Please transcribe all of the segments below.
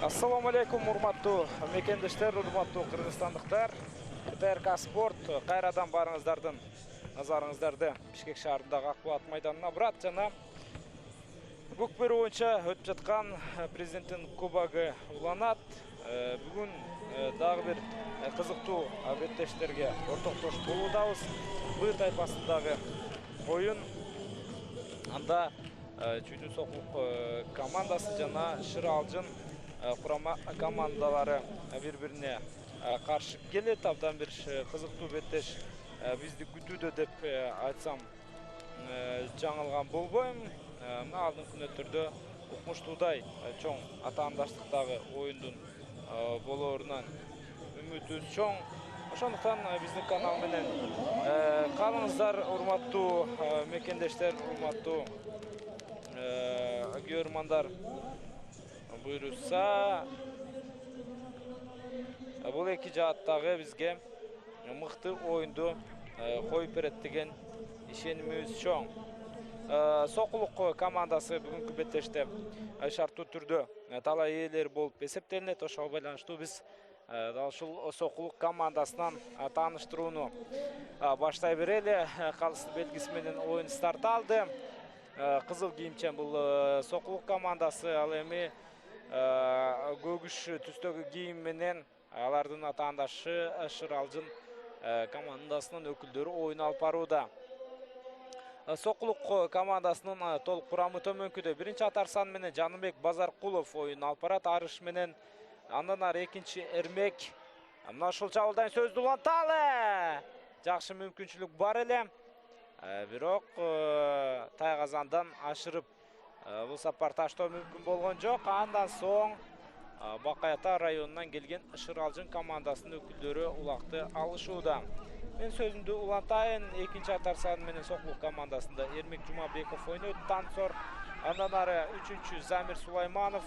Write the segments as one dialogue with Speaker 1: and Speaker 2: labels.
Speaker 1: Ассаламу алейкум, урматтуу мекендештер, урматтуу кыргызстандыктар. ТРК Спорт кайрадан барыңыздардын назарыңыздарды Бишкек шаарындагы Акбулат майданына бурат жана көкбөр боюнча өтүп жаткан президенттин кубогу уланат. Бүгүн дагы бир кызыктуу беттештерге ортоктош болуудабыз. Быр тайпасындагы оюн анда Чүйдүн Сокулук командасы жана Шыр Алжын курама командалары бири-бирине каршы келет. Абдан бир кызыктуу беттеш бизди күтүүдө деп айтсам жаңылган болбойм. Мына алдыңкы күнөттөрдө укмуштуудай чоң атаандаштыктагы оюндун болоорунан үмүтүбүз чоң. Ошондуктан биздин канал менен калыңыздар, урматтуу мекендештер, урматтуу көрөрмандар. Буйрса, бул эки жааттагы бизге мыкты оюнду коюп берет деген ишенимибиз чоң. Сокулук командасы бүгүнкү беттеште шарттуу түрдө талай ээлер болуп эсептелинет. Ошого байланыштуу биз дал ушул Сокулук командасынан тааныштырууну баштай берели. Калыс белгиси менен оюн старт алды. Кызыл кийимчен бул Сокулук командасы, ал эми көгүш түстөгү кийим менен алардын атаандашы Шыр Алжын командасынын өкүлдөрү оюн алып барууда. Сокулук командасынын толук курамы төмөнкүдө. Биринчи атар сан менен Жаныбек Базаркулов оюн алып барат. Арыш менен андан ары экинчи Эрмек. Мына ушул чабуулдан сөздү уланталы. Жакшы мүмкүнчүлүк бар эле. Бирок Тайгазандан ашырып бул сапар таштоо мүмкүн болгон жок. Андан соң Бакай Ата районунан келген Шыр Алжын командасынын өкүлдөрү улакты алышууда. Мен сөзүмдү улантайын. Экинчи атар сан менен Сокулук командасында Эрмек Жумабеков ойнойт. Танцор. Андан ары 3-чү Замир Сулайманов,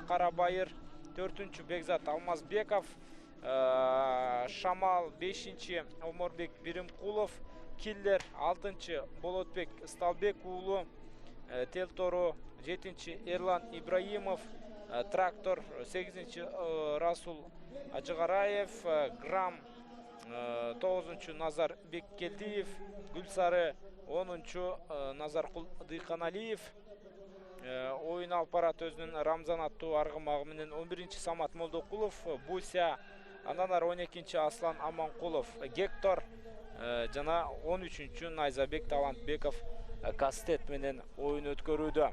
Speaker 1: Карабайыр. 4-чү Бекзат Алмазбеков, Шамал 5-чи Оморбек Биримкулов, Киллер 6-чы Болотбек Сталбек уулу, Телтору 7-чи Эрлан Ибраимов, Трактор 8-чи Расул Ажыгараев, Грам 9-чу Назар Беккелдиев, Гүлсары 10-чу Назаркул Дыйканалиев оюн алып барат өзүнүн Рамзан аттуу аргымагы менен. 11-чи Самат Молдокулов, Буся, андан ары 12-чи Аслан Аманкулов, Гектор жана 13-чү Найзабек Талантбеков Кастет менен оюн өткөрүүдө.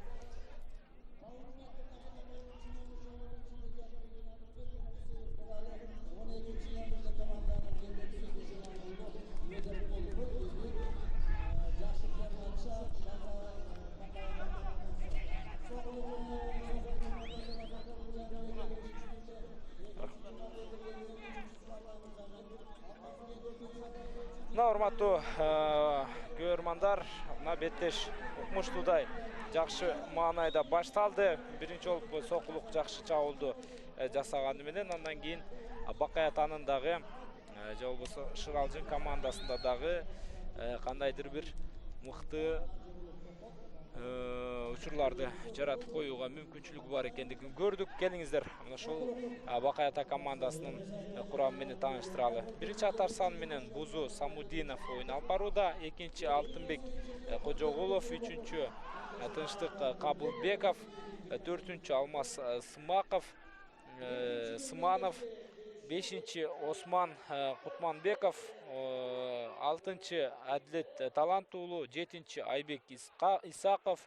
Speaker 1: Мына урматтуу көрөрмандар, мына беттеш укмуштуудай жакшы маанайда башталды. Биринчи жолу Сокулук жакшы чабуулду жасаганы менен, андан кийин Бакай Атанын дагы же болбосо Шыр Алжын командасында дагы кандайдыр бир мыкты учурларды жаратып коюуга мүмкүнчүлүгү бар экендигин көрдүк. Келиңиздер, мына ушул Бакай Ата командасынын курамы менен тааныштыралы. Биринчи атар сан менен Бузу Самудинов оюн алып барууда. Экинчи Алтынбек Кожогулов, 3-чү Тынчтык Кабылбеков, 4-чү Алмаз Сыманов, 5-чи Осман Кутманбеков, 6-чы Адилет Талант уулу, 7-чи Айбек Исаков,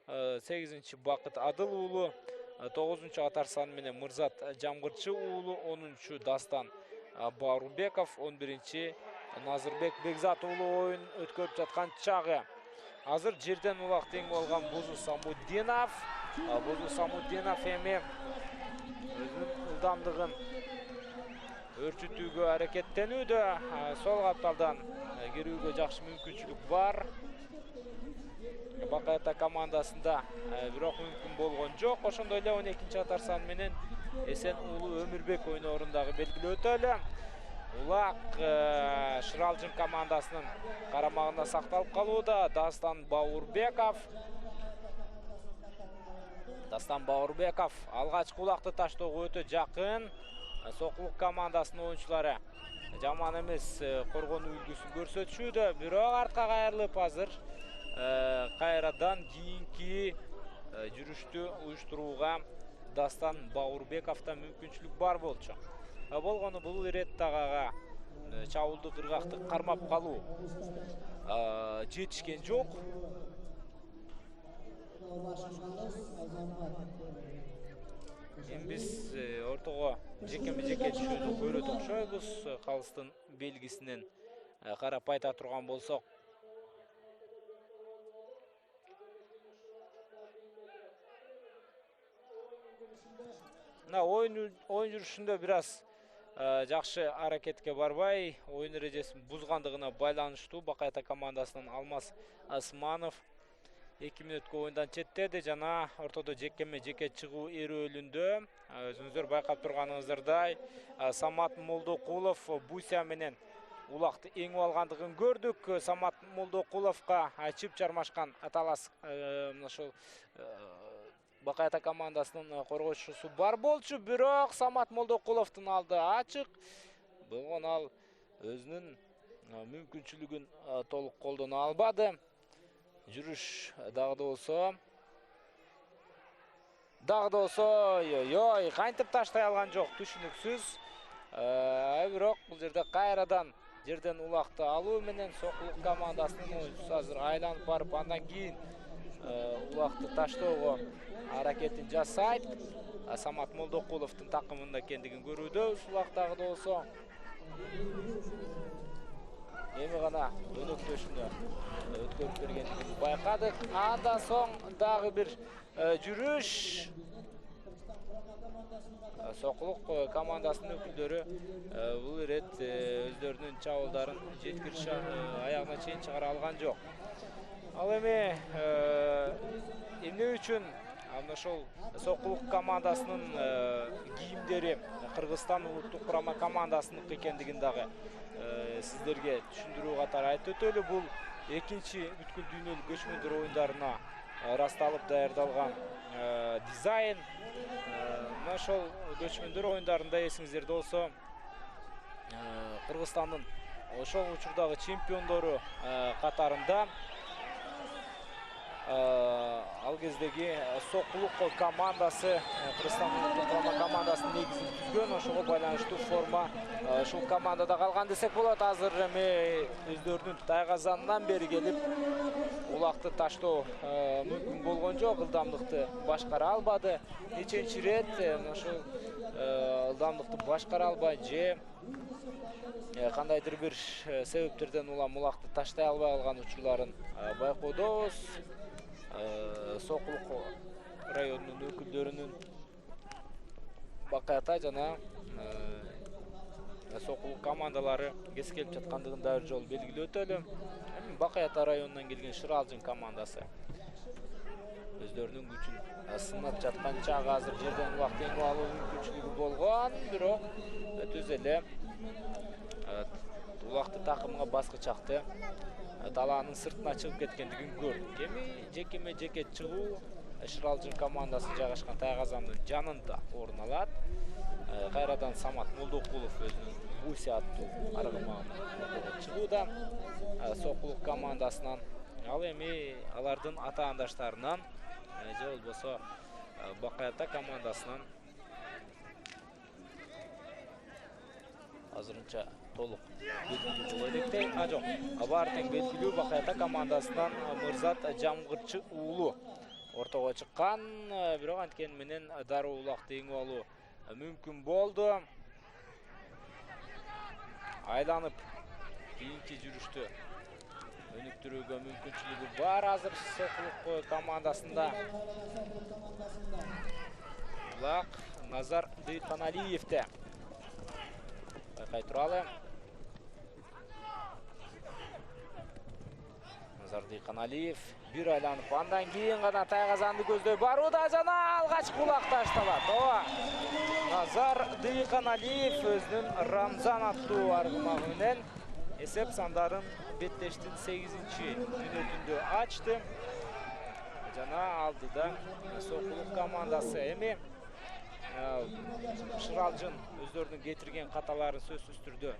Speaker 1: 8-чи Бакыт Адыл уулу, 9-чу атар сан менен Мырзат Жамгырчы уулу, 10-чу Дастан Баарубеков, 11-чи Назырбек Бекзат уулу оюн өткөрүп жаткан чагы. Азыр жерден улак тең болгон Бузу Самудинов эми өзүнүн ылдамдыгын өрчүтүүгө аракеттенүүдө. Сол капталдан кирүүгө жакшы мүмкүнчүлүк бар. Бакай Ата командасында бирок мүмкүн болгон жок. Ошондой эле 12-чи атар сан менен Эсен уулу Өмүрбек ойнорундагы белгилүү өтөлү. Улак Шыр Алжын командасынын карамагында сакталып калууда. Дастан Баурбеков Дастан Бауырбеков алғачкы улакты таштоого өтө жакын. Сокулук командасынын оюнчулары жаман эмес коргонуу үлгүсүн көрсөтүшүүдө, бирок артка кайрылып азыр кайрадан кийинки жүрүштү уюштурууга Дастан Бауырбековдо мүмкүнчүлүк бар болчу. Болгону бул ирет тагага чабуулдук ыргакты кармап калуу жетишкен жок. Биз ортого жекеме-жеке түшүүнү көрөт окшойбуз. Калыстын белгисинен карап айта турган болсок. Oyun жүрүшүндө бир аз жакшы аракетке барбай, oyun эрежесин бузгандыгына байланыштуу Бакай Ата командасынан Алмаз Асманов 2 мүнөткө оюндан четтеди жана ортодо жекеме-жеке чыгуу эрөөлүндө өзүңүздөр байкап турганыңыздардай Самат Молдокулов Буся менен улакты эңип алгандыгын көрдүк. Самат Молдокуловго чып жармашкан аталас ошол Бакай Ата командасынын коргоочусу бар болчу, бирок Самат Молдокуловдун алды ачык. Болгон ал өзүнүн мүмкүнчүлүгүн толук колдоно албады. Жүрүш дагы да болсо кантип таштай алган жок, түшүнүксүз. Бирок бул жерде кайрадан жерден улакты алуу менен Сокулук командасынын оюнчусу азыр айланып барып, андан кийин улакты таштоого аракетин жасайт. Самат Молдокуловдун такымында экендигин көрүүдөбүз. Улак дагы да болсо эми гана өнөктөшүнө өткөрүп бергендигин байкадык. Андан соң дагы бир жүрүш. Сокулук командасынын өкүлдөрү бул ирет өздөрүнүн чабуулдарын жеткириш аягына чейин чыгара алган жок. Ал эми эмне үчүн ошол Сокулук командасынын кийимдери Кыргызстан улуттук курама командасынын экендигин дагы сиздерге түшүндүрүү катары айтып өтөлү. Бул экинчи бүткүл дүйнөлүк көчмөндөр оюндарына ырасталып даярдалган дизайн. Ошол көчмөндөр оюндарында эсиңиздерде болсо Кыргызстандын ошол учурдагы чемпиондору катарында ал кездеги Сокулук командасы Кыргызстандын улуттук курама командасынын негизин түзгөн, ошого байланыштуу форма ушул командада калган десек болот. Азыр эми өздөрүнүн тайгазанынан бери келип улакты таштоо мүмкүн болгон жок, ылдамдыкты башкара албады. Неченчи ирет ошол ылдамдыкты башкара албай же кандайдыр бир себептерден улам улакты таштай албай калган учурларын байкоодобуз. Сокулук районунун өкүлдөрүнүн Бакай Ата жана Сокулук командалары кескелип жаткандыгын да бир жолу белгилеп өтөлү. Бакай Ата районунан келген Шыралжын командасы өздөрүнүн күчүн сынап жаткан чагы азыр жерден улакты эңип алуу мүмкүнчүлүгү болгон, бирок түз эле улакты такымга баскычакты талаанын сыртына чыгып кеткендигин көрдүк. Эми жекеме-жеке чыгуу Шыралжын командасы жайгашкан тайгазандын жанында орун алат. Кайрадан Самат Молдокулов өзүнүн Буся аттуу аргымагына чыгууда Сокулук командасынан. Ал эми алардын атаандаштарынан же болбосо Бакай Ата командасынан азырынча толук белгилүү боло электе. Жок, баары тең белгилүү Бакай Ата командасынан Мырзат Жамгырчы уулу ортого чыккан, бирок анткени менен дароо улакты эңип алуу мүмкүн болду. Айланып кийинки жүрүштү өнүктүрүүгө мүмкүнчүлүгү бар азыр Сокулук командасында. Улак Назар Дыйканалиевде байкай туралы. Назар Дыйканалиев бир айланып, андан кийин гана тайгазанды көздөй барууда жана алгачкы улак ташталат. Назар Дыйканалиев өзүнүн Рамзан аттуу аргымагы менен эсеп сандарын беттештин 8-мүнөтүндө ачты. жана алдыда Сокулук командасы. Эми Шыралжын өздөрүнүн кетирген каталарын сөзсүз түрдө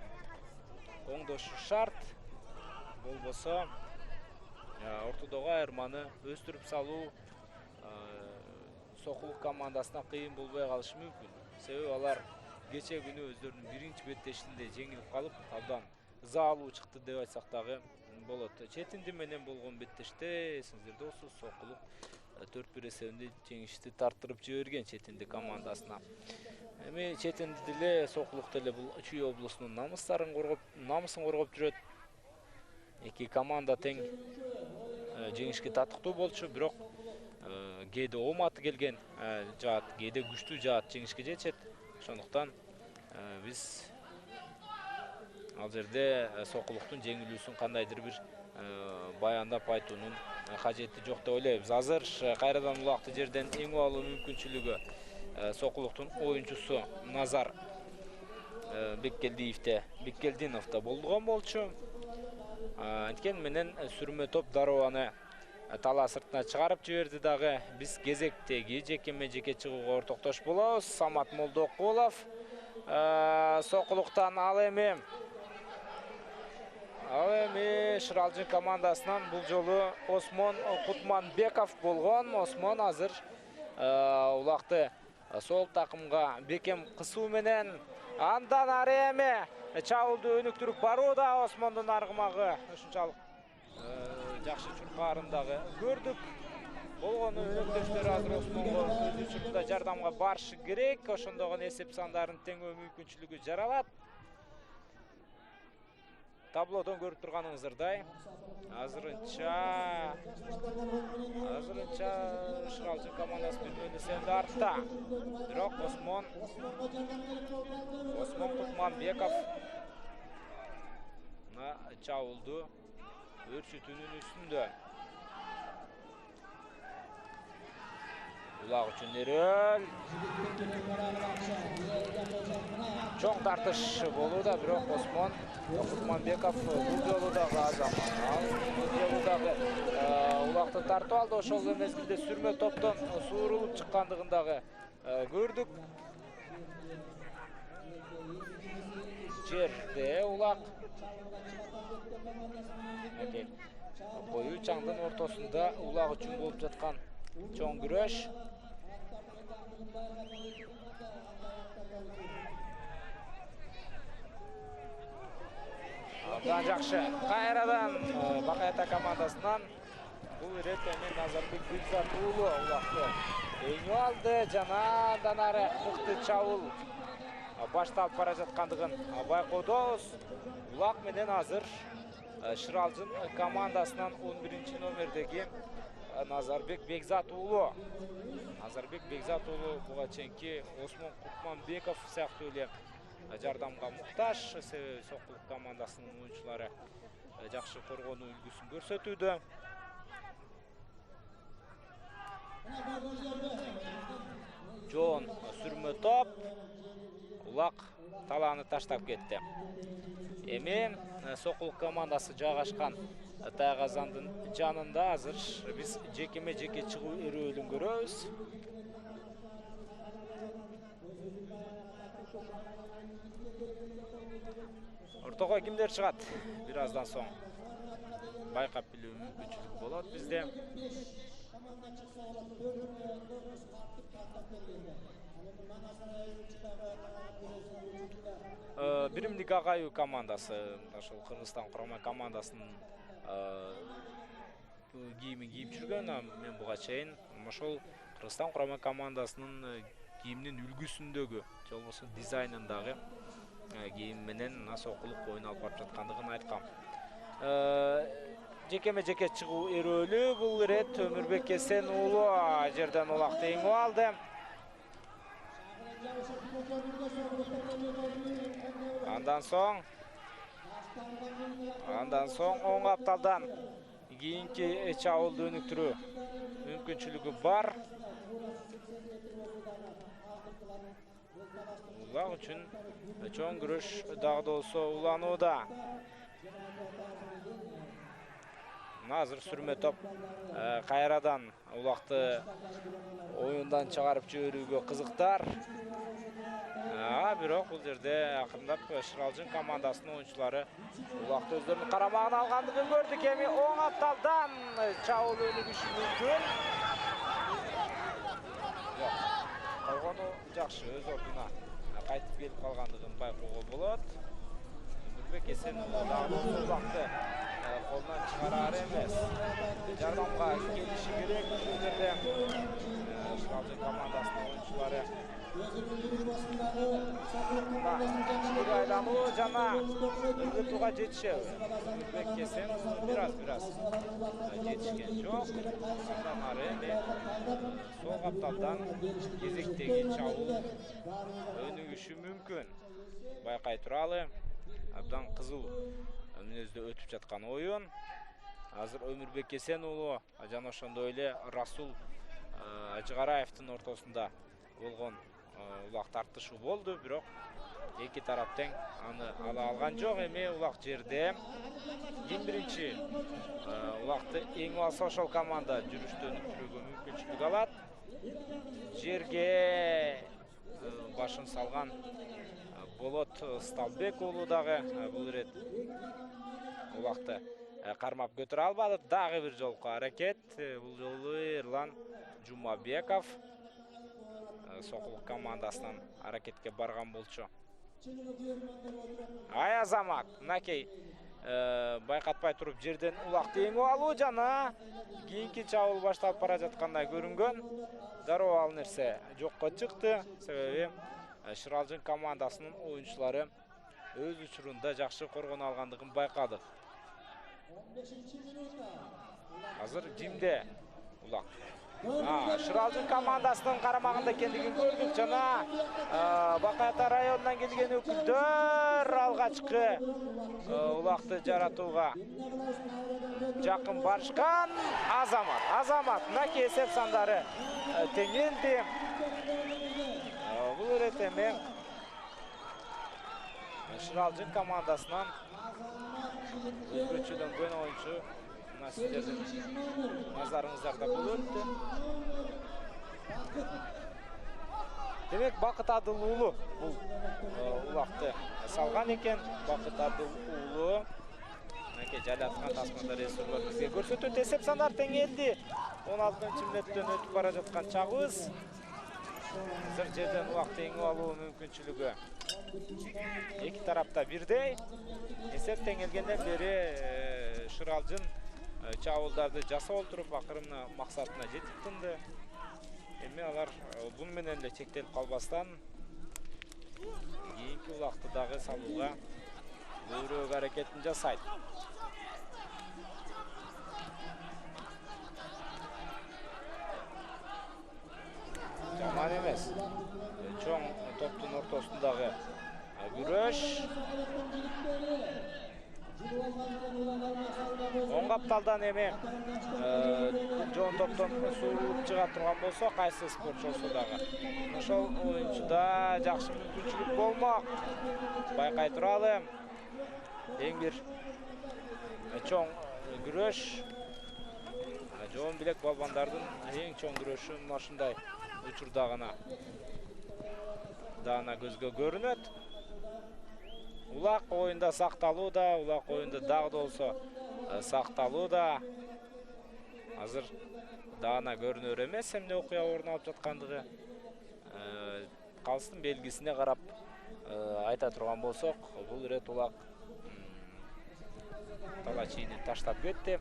Speaker 1: оңдошу шарт. Болбосо ортодогу айырманы өстүрүп салуу Сокулук командасына кыйын болбой калышы мүмкүн. Себеби алар кече күнү өздөрүнүн биринчи беттешинде жеңилип калып, абдан заалуу чыкты деп айтсак дагы болот. Четинди менен болгон беттеште эсиңиздерде болсо Сокулук 4-1 эсебинде жеңишти тарттырып жиберген Четинди командасына. Эми Четинди деле Сокулук деле бул Чүй облусунун намысын коргоп жүрөт. Эки команда тең жеңишке татыктуу болчу, бирок кээде ооматы келген жаат, кээде күчтүү жаат жеңишке жетет. Ошондуктан биз ал жерде Сокулуктун жеңилүүсүн кандайдыр бир баяндап айтуунун кажети жок деп ойлойбуз. Азыр кайрадан улакты жерден эңип алуу мүмкүнчүлүгү Сокулуктун оюнчусу Назар Беккелдиновдо болгон болчу. Анткени менен сүрмө топ дароо аны тала сыртына чыгарып жиберди дагы. Биз кезектеги жекеме-жеке чыгууга ортоктош болобуз. Самат Молдокулов Сокулуктан ал эми Шыралжын командасынан бул жолу Осмон Кутманбеков болгон. Осмон азыр улакты сол такымга бекем кысуу менен андан ары эми чабуулду өнүктүрүп барууда. Осмондун аргымагы ушунчалык жакшы чуркаарын көрдүк. Болгону өнөктөштөр азыр Осмонго өз учурунда жардамга барышы керек. Ошондо гана эсеп сандарын теңөө мүмкүнчүлүгү жаралат. Таблодон көрүп турганыңыздардай азырынча Шыралжын командасы бир эсебинде артта. Бирок Осмон Кутманбеков чабуулду өрчүтүүнүн үстүндө. Улак үчүн Эрөл. Чоң тартыш болууда, бирок Осмон Кутманбеков бул жолу дагы улакты тартып алды. Ошол мезгилде сүрмө топтон суурулуп чыккандыгын дагы көрдүк. Жерде улак бою чаңдын ортосунда улак үчүн болуп жаткан чоң күрөш. Абдан жакшы. Кайрадан Бакайта командасынан бул ирет эми Назарбек Бекзат уулу улакты эңип алды. Жана андан ары мыкты чабуул башталып бара жаткандыгын байкоодобуз. Улак менен азыр Шыралжын командасынан 11-чи номердеги Назарбек Бекзат уулу. Назарбек Бекзат уулу буга чейинки Осмон Кутманбеков сыяктуу эле жардамга муктаж. Себеби Сокулук командасынын оюнчулары жакшы коргонуу үлгүсүн көрсөтүүдө. Жон сүрмө топ. Улак талааны таштап кетти. Эми Сокулук командасы жайгашкан тайгазандын жанында азыр биз жекеме-жеке чыгуу эрөөлүн көрөбүз. Ортого кимдер чыгат? Бир аздан соң байкап билүү мүмкүнчүлүк болот бизде. Биримдик Агаю командасы, ошол Кыргызстан курама командасынын кийимин кийип жүргөн. Мен буга чейин ошол Кыргызстан курама командасынын кийиминин үлгүсүндөгү, же болбосо дизайнындагы кийим менен Сокулук оюн алып барып жаткандыгын айткам. Жекеме-жеке чыгуу эрөөлү бул ирет Өмүрбек Эсен уулу жерден улакты эңип алды. Андан соң оң апталдан кийинки чабуулду өнүктүрүү мүмкүнчүлүгү бар. Улак үчүн чоң күрөш дагы да болсо уланууда. Азыр сүрмө топ кайрадан улакты оюндан чыгарып жиберүүгө кызыктар. Бирок бул жерде акырындап Шыралжын командасынын оюнчулары улакты өздөрүнүн карамагына алгандыгын көрдүк. Эми оң апталдан чабуул өнүгүшү мүмкүн. Койгону жакшы, өз ордуна кайтып келип калгандыгын байкоого болот. Өмүрбек Эсенов дагы улакты колунан чыгарар эмес. Жардамга келиши керек бул жерде. Шыралжын командасынын оюнчулары айлануу жана ыргытууга жетишеби. Өмүрбек Эсенов бир аз жетишкен жок. Андан ары эми сол капталдан кезектеги чабуул өнүгүшү мүмкүн. Байкай туралы абдан кызуу мүнөздө өтүп жаткан оюн. Азыр Өмүрбек Эсен уулу жана ошондой эле Расул Ажыгараевдин ортосунда болгон улак тартышуу болду, бирок эки тарап тең аны ала алган жок. Эми улак жерде эң биринчи улакты эңип алса ошол команда жүрүштө өнүктүрүүгө мүмкүнчүлүк алат. Жерге башын салган Болот Сталбек уулу дагы бул ирет улакты кармап көтөрө албады. Дагы бир жолку аракет. Бул жолу Эрлан Жумабеков Сокулук командасынан аракетке барган болчу. Азамат мынакей байкатпай туруп жерден улакты эңип алуу жана кийинки чабуул башталып бара жаткандай көрүнгөн. Дароо ал нерсе жокко чыкты. Себеби Шыралжын командасынын оюнчулары өз учурунда жакшы коргоно алгандыгын байкадык. Азыр Жимде улак. Шыралжын командасынын карамагында экендигин көрдүк жана Бакай Ата районунан келген өкүлдөр алгачкы улакты жаратууга жакын барышкан. Азамат мынакей эсеп сандары теңелди. Бул ирет эми Шыралжын командасынан өзгөчөлөнгөн оюнчу мына сиздердин назарыңыздарда болот. Демек Бакыт Адыл уулу бул улакты салган экен. Бакыт Адыл уулу мынакей жалаткан тасмада ресурлар бизге көрсөтөт. Эсеп сандар теңелди. 16-мүнөттөн өтүп бара жаткан чагыбыз. Азыр жерден улакты эңип алуу мүмкүнчүлүгү эки тарапта бирдей. Эсеп теңелгенден бери Шыралжын чабуулдарды жасап отуруп акырына максатына жетип тынды. Эми алар бул менен эле чектелип калбастан кийинки улакты дагы салууга көбүрөөк аракетин жасайт. Жаман эмес. Чоң топтун ортосундагы күрөш. Оң капталдан эми жоон топтон суурулуп чыга турган болсо, кайсы спортчу болсо дагы ошол оюнчуда жакшы мүмкүнчүлүк болмок. Байкай туралы эң бир чоң күрөш. Жоон билек балбандардын эң чоң күрөшү ушундай учурда гана даана көзгө көрүнөт. Улак оюнда сакталууда, улак оюнда дагы да болсо сакталууда. Азыр даана көрүнөр эмес эмне окуя орун алып жаткандыгы. Калстын белгисине карап айта турган болсок, бул ирет улак талачийни таштап кетти.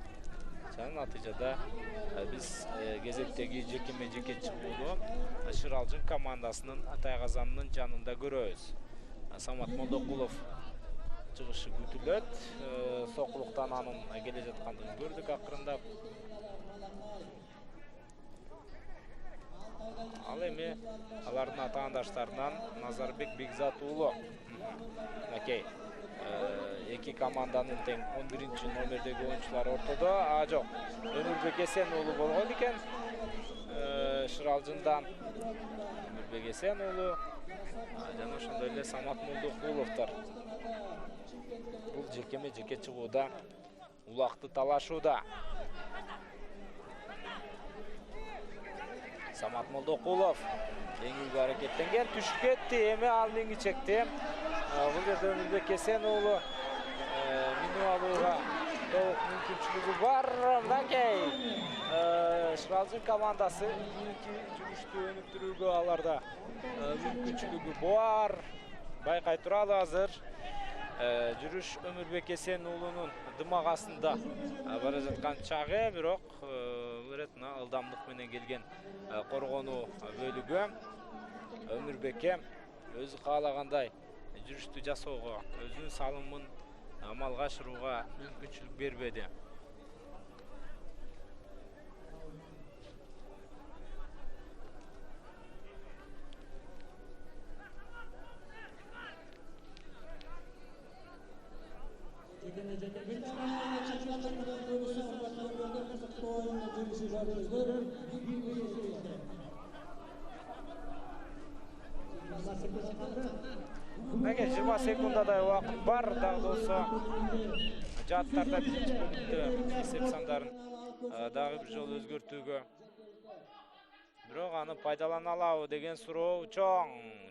Speaker 1: Жана натыйжада биз кезектеги жекеме-жеке чыгууну Шыралжын командасынын Тайгазанынын жанында көрөбүз. Самат Молдокулов чыгышы күтүлөт. Сокулуктан анын келе жаткандыгын көрдүк акырындап. Ал эми алардын атаандаштарынан Назарбек Бекзат уулу. Окей. Эки команданын тең 11-номердеги оюнчулар ортодо. Жок. Өмүрбек Эсен уулу болгон экен. Шыралжындан Өмүрбек Эсен уулу жана ошондой эле Самат Молдокуловдор бул жекеме-жеке чыгууда улакты талашууда. Самат Молдокулов еңгілгі әрекеттенген түшіп кетті, емі алдыңғы чекті. Бұл жерде Өмірбек Есенұлы мину алуға толық мүмкіншілігі бар. Мінекей Шыралжын командасы екі жүрішті өніктіруге аларда мүмкіншілігі бар. Байқай тұрады азыр. Жүріш Өмірбек Есенұлының дымағасында бара жатқан чағы, бірақ өретіна ылдамдық менен келген қорғону бөлігі. Өмірбекке өзі қалағандай жүрішті жасауға, өзінің салымын амалға ашыруға мүмкіншілік бербеді. Мәке 20 секундадай уақыт бар, дағы олса жаттарда бірінші бөлікті есеп сандарын дағы бір жол өзгертуге. Бірақ аны пайдалана алауы деген сұрау чоң.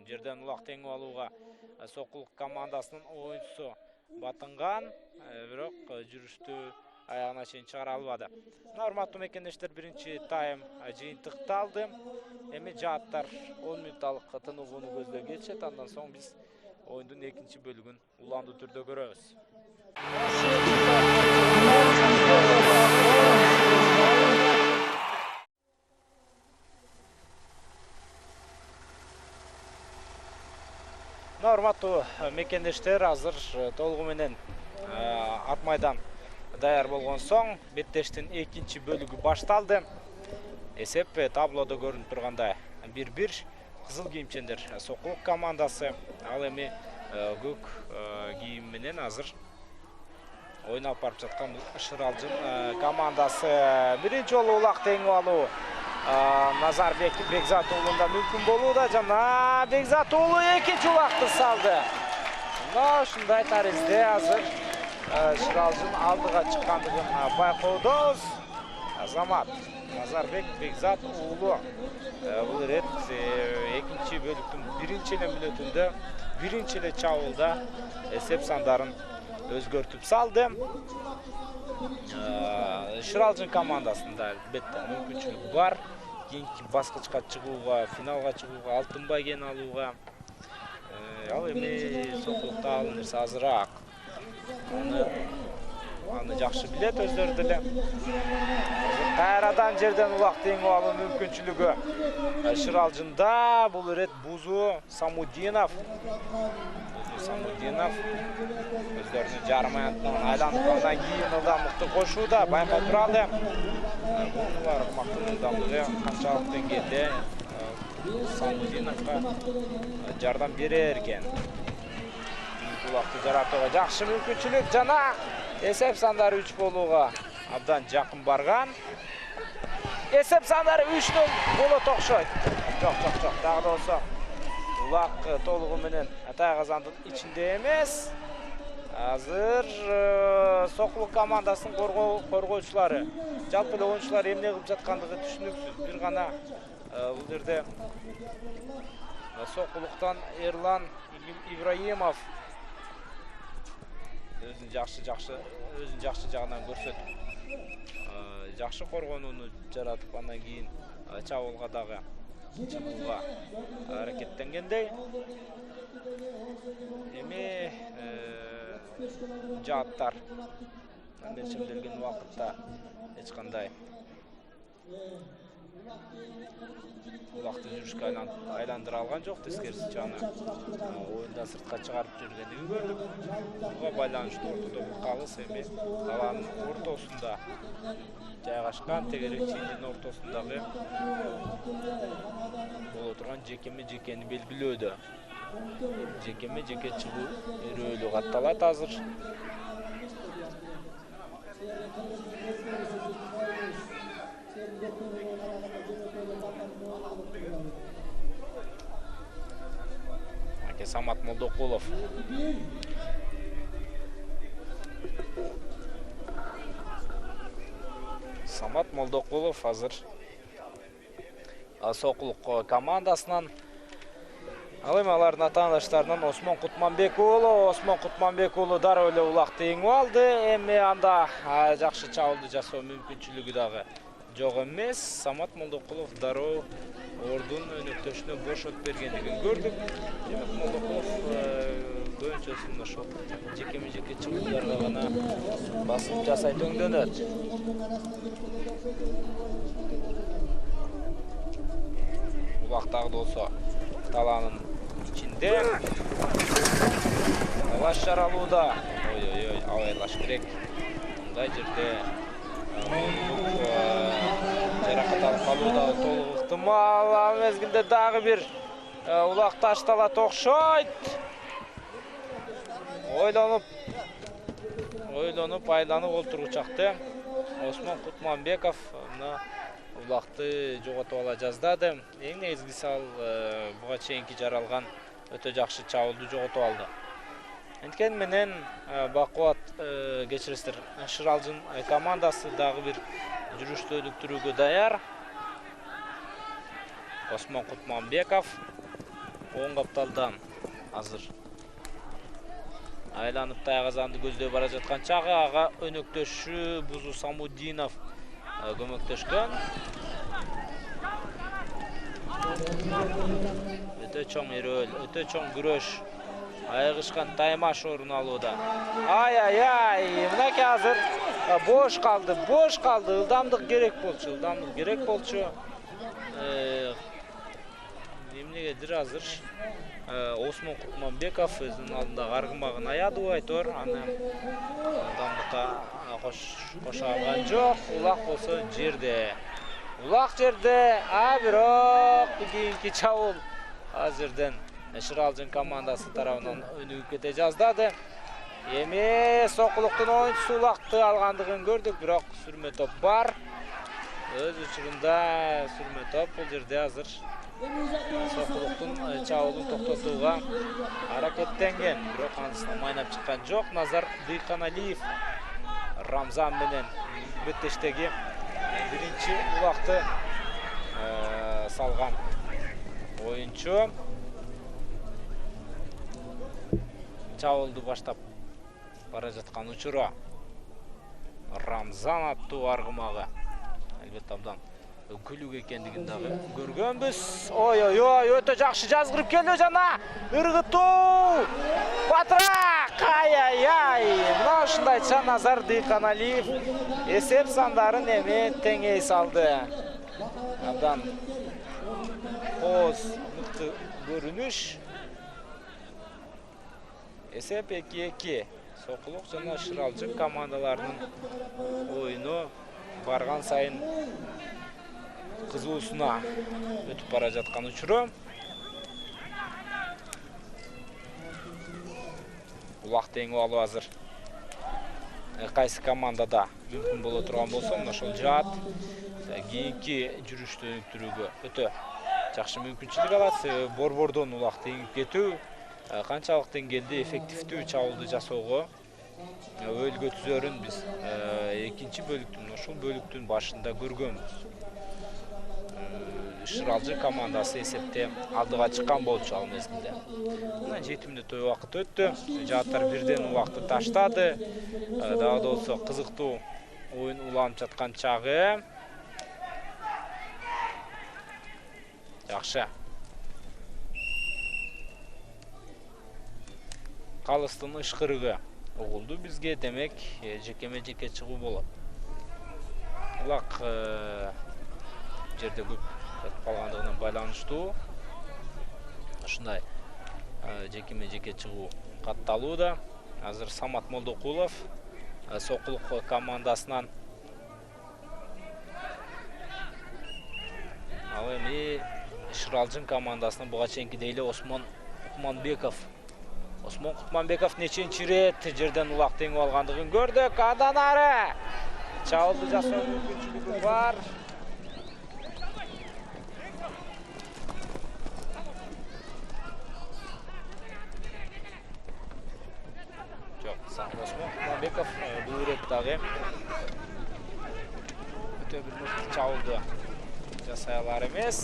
Speaker 1: Жерден ұлақ теңі алуға Соқылық командасының ойыншысы батынған, бірақ жүрішті аяғына шейін шығара албады. Норматты мекендештер бірінші тайм жиынтықталды. Эми жаттар 10 минутталық тынығуыны көзді кетшет. Андан соң біз ойындың екінші бөлігін уланды түрде көрөбүз. Норматты мекендештер азыр толығыменен атмайдан даяр болған соң беттештің екінші бөлігі башталды. Есеп таблода көрініп тұрғандай 1-1 қызыл киімчендер Соқылық командасы, ал эми көк киімменен азыр ойнап барып жатқан Шыралжын командасы. Бірінші жолы улақ теңі алу Назар Бекзатұлында мүмкін болуда. Жана Бекзатұлы екінші улақты салды. Шындай тәрізде азыр Шыралжын алдыға шыққандығын байқаудамыз. Азамат Назарбек Бекзат ұлы бұл рет екінші бөліктің біріншілі мүнетінде біріншілі чауылда есеп сандарын өзгертіп салды. Шыралжын командасында әлбетте мүмкіншілік бар. Кейінгі басқычқа шығуға, финалға шығуға, алтын байген алуға. Ал эми Соқылықта алынырса азырақ. Аны жақшы білет өздері ділі. Қайрадан жерден ұлақ теңі алу мүмкіншілігі. Шыралжында бұл рет Бузу Самудинов. Өздерінің жарым аянтынан айландықандан кейін ылдамдықты қошуда. Байқай тұрады. Бұлар мақтың ылдамдығы қаншалық деңгейде Самудиновқа жардам берер екен. Бұлақты жаратуға жақшы мүмкіншілік. Жана есеп сандары 3 болуға абдан жақын барған. Есеп сандары 3-0 болу тоқшойды. Жоқ, тағы да olsa Бұлақ толығы менен атай қазандың ішінде емес. Азыр Соқылық командасының қорғаушылары, жалпылы ойыншылар емне қылып жатқандығы түшініксіз. Bir ғана бұл жерде Соқылықтан Ерлан Ибраимов өзін жақшы жағынан көрсетіп, жақшы қорғануыны жаратып, анан кейін чабуылғадағы шығуға әрекеттенгендей. Эми жаттар меншемделген уақытта ешқандай Улақты жүрішке айландыра алған жоқ, тескерісінше аны ойында сыртқа шығарып жүргендігі көрдік. Бұға байланышты ортада бұққалы эми қаланың ортосында жайғашқан тегерек чейінден ортосындағы бұл отырған жекені белгілөөдө. Жеке шығу өрөөлү катталат азыр. Самат Молдокулов. Самат Молдокулов азыр Соқулық командасынан. Ал эми алардын ата-аналарынан Осмон Кутманбек уулу дароо эле улакты эңип алды. Эми анда жакшы чабуулду жасоо мүмкүнчүлүгү дагы жок эмес. Самат Молдокулов дароо ордун өнөктөшүнө бошот бергендигин көрдүк. Демек Молдокулов көбүнчөсүн ошол жеке-жеке чыгууларга гана басым жасайт өңдөнөт. Улактагы болсо талаанын ичинде талаш жаралууда. Ой, абайлаш керек. Мындай жерде жаракат алып калууда толук ыктымал. Ал мезгилде дагы бир улак ташталат окшойт. Ойлонуп айланып олтургучакты Осмон Кутманбеков мына улакты жоготуп ала жаздады. Эң негизгиси ал буга чейинки жаралган өтө жакшы чабуулду жоготуп алды. Энткен менен бакубат кечиресиздер, Шыралжын командасы дагы бир жүрүштү өнүктүрүүгө даяр. Осмон Кутманбеков оң капталдан азыр айланып тайгазанды көздөй бара жаткан чагы ага өнөктөшү Бузу Самуддинов көмөктөшкөн. Өтө чоң эрөөл, өтө чоң күрөш. Айгышкан Таймаш орун алууда. Мынакей азыр бош калды. Ылдамдык керек болчу. Эмнегедир азыр Осмон Кутманбеков өзүнүн алдындагы аргымагын аядыбайтор. Аны ылдамдыкка кошо алган жок. Улак болсо жерде. Бирок кийинки чабуул азырден Шыралжын командасы тарабынан өнүгүп кете жаздады. Эми Сокулуктун оюнчусу улакты алгандыгын көрдүк, бирок сүрмө топ бар. Өз учурунда сүрмө топ бул жерде азыр Сокулуктун чабуулун токтотууга аракеттенген, бирок анысынан майнап чыккан жок. Назар Дыйканалиев Рамзан менен беттештеги биринчи улакты салган оюнчу. Чабуулду баштап бара жаткан учуру Рамзан аттуу аргымагы албетте абдан күлүк экендигин дагы көргөнбүз. Өтө жакшы жазгырып келди жана ыргытуу. Батыраак! Мына ушундай айтса Назар Дыйканалиев эсеп сандарын эми теңей салды. Абдан кооз мыкты көрүнүш. Эсеп 2-2. Сокулук жана Шыралжын командаларынын оюну барган сайын кызуусуна өтүп бара жаткан учуру. Улак теңип алуу азыр кайсы командада мүмкүн боло турган болсо, мына ошол жаат кийинки жүрүштү өнүктүрүүгө өтө жакшы мүмкүнчүлүк алат. Себеби борбордон улак теңип кетүү канчалык деңгээлде эффективдүү чабуулду жасоого өйүлгө түзөрүн биз экинчи бөлүктүн, ошол бөлүктүн башында көргөнбүз. Шыралжы командасы эсепте алдыга чыккан болчу ал мезгилде. Мына 7 мүнөттөй убакыт өттү. Жааттар бирден убакты таштады. Дагы да болсо кызыктуу оюн уланып жаткан чагы. Жакшы. Калыстын ышкырыгы угулду бизге, демек жекеме-жеке чыгуу болот. Улак жерде көп кетип калгандыгына байланыштуу ушундай жекеме-жеке чыгуу катталууда. Азыр Самат Молдокулов Сокулук командасынан. Ал эми Шыралжын командасынан буга чейинкидей эле Осмон Кутманбеков нечинчи ирет жерден улак теңип алгандыгын көрдүк. Андан ары чабуулду жасоо мүмкүнчүлүгү бар. Осмон Кутманбеков бул ирет дагы өтө бир мыкты чабуулду жасай алар эмес.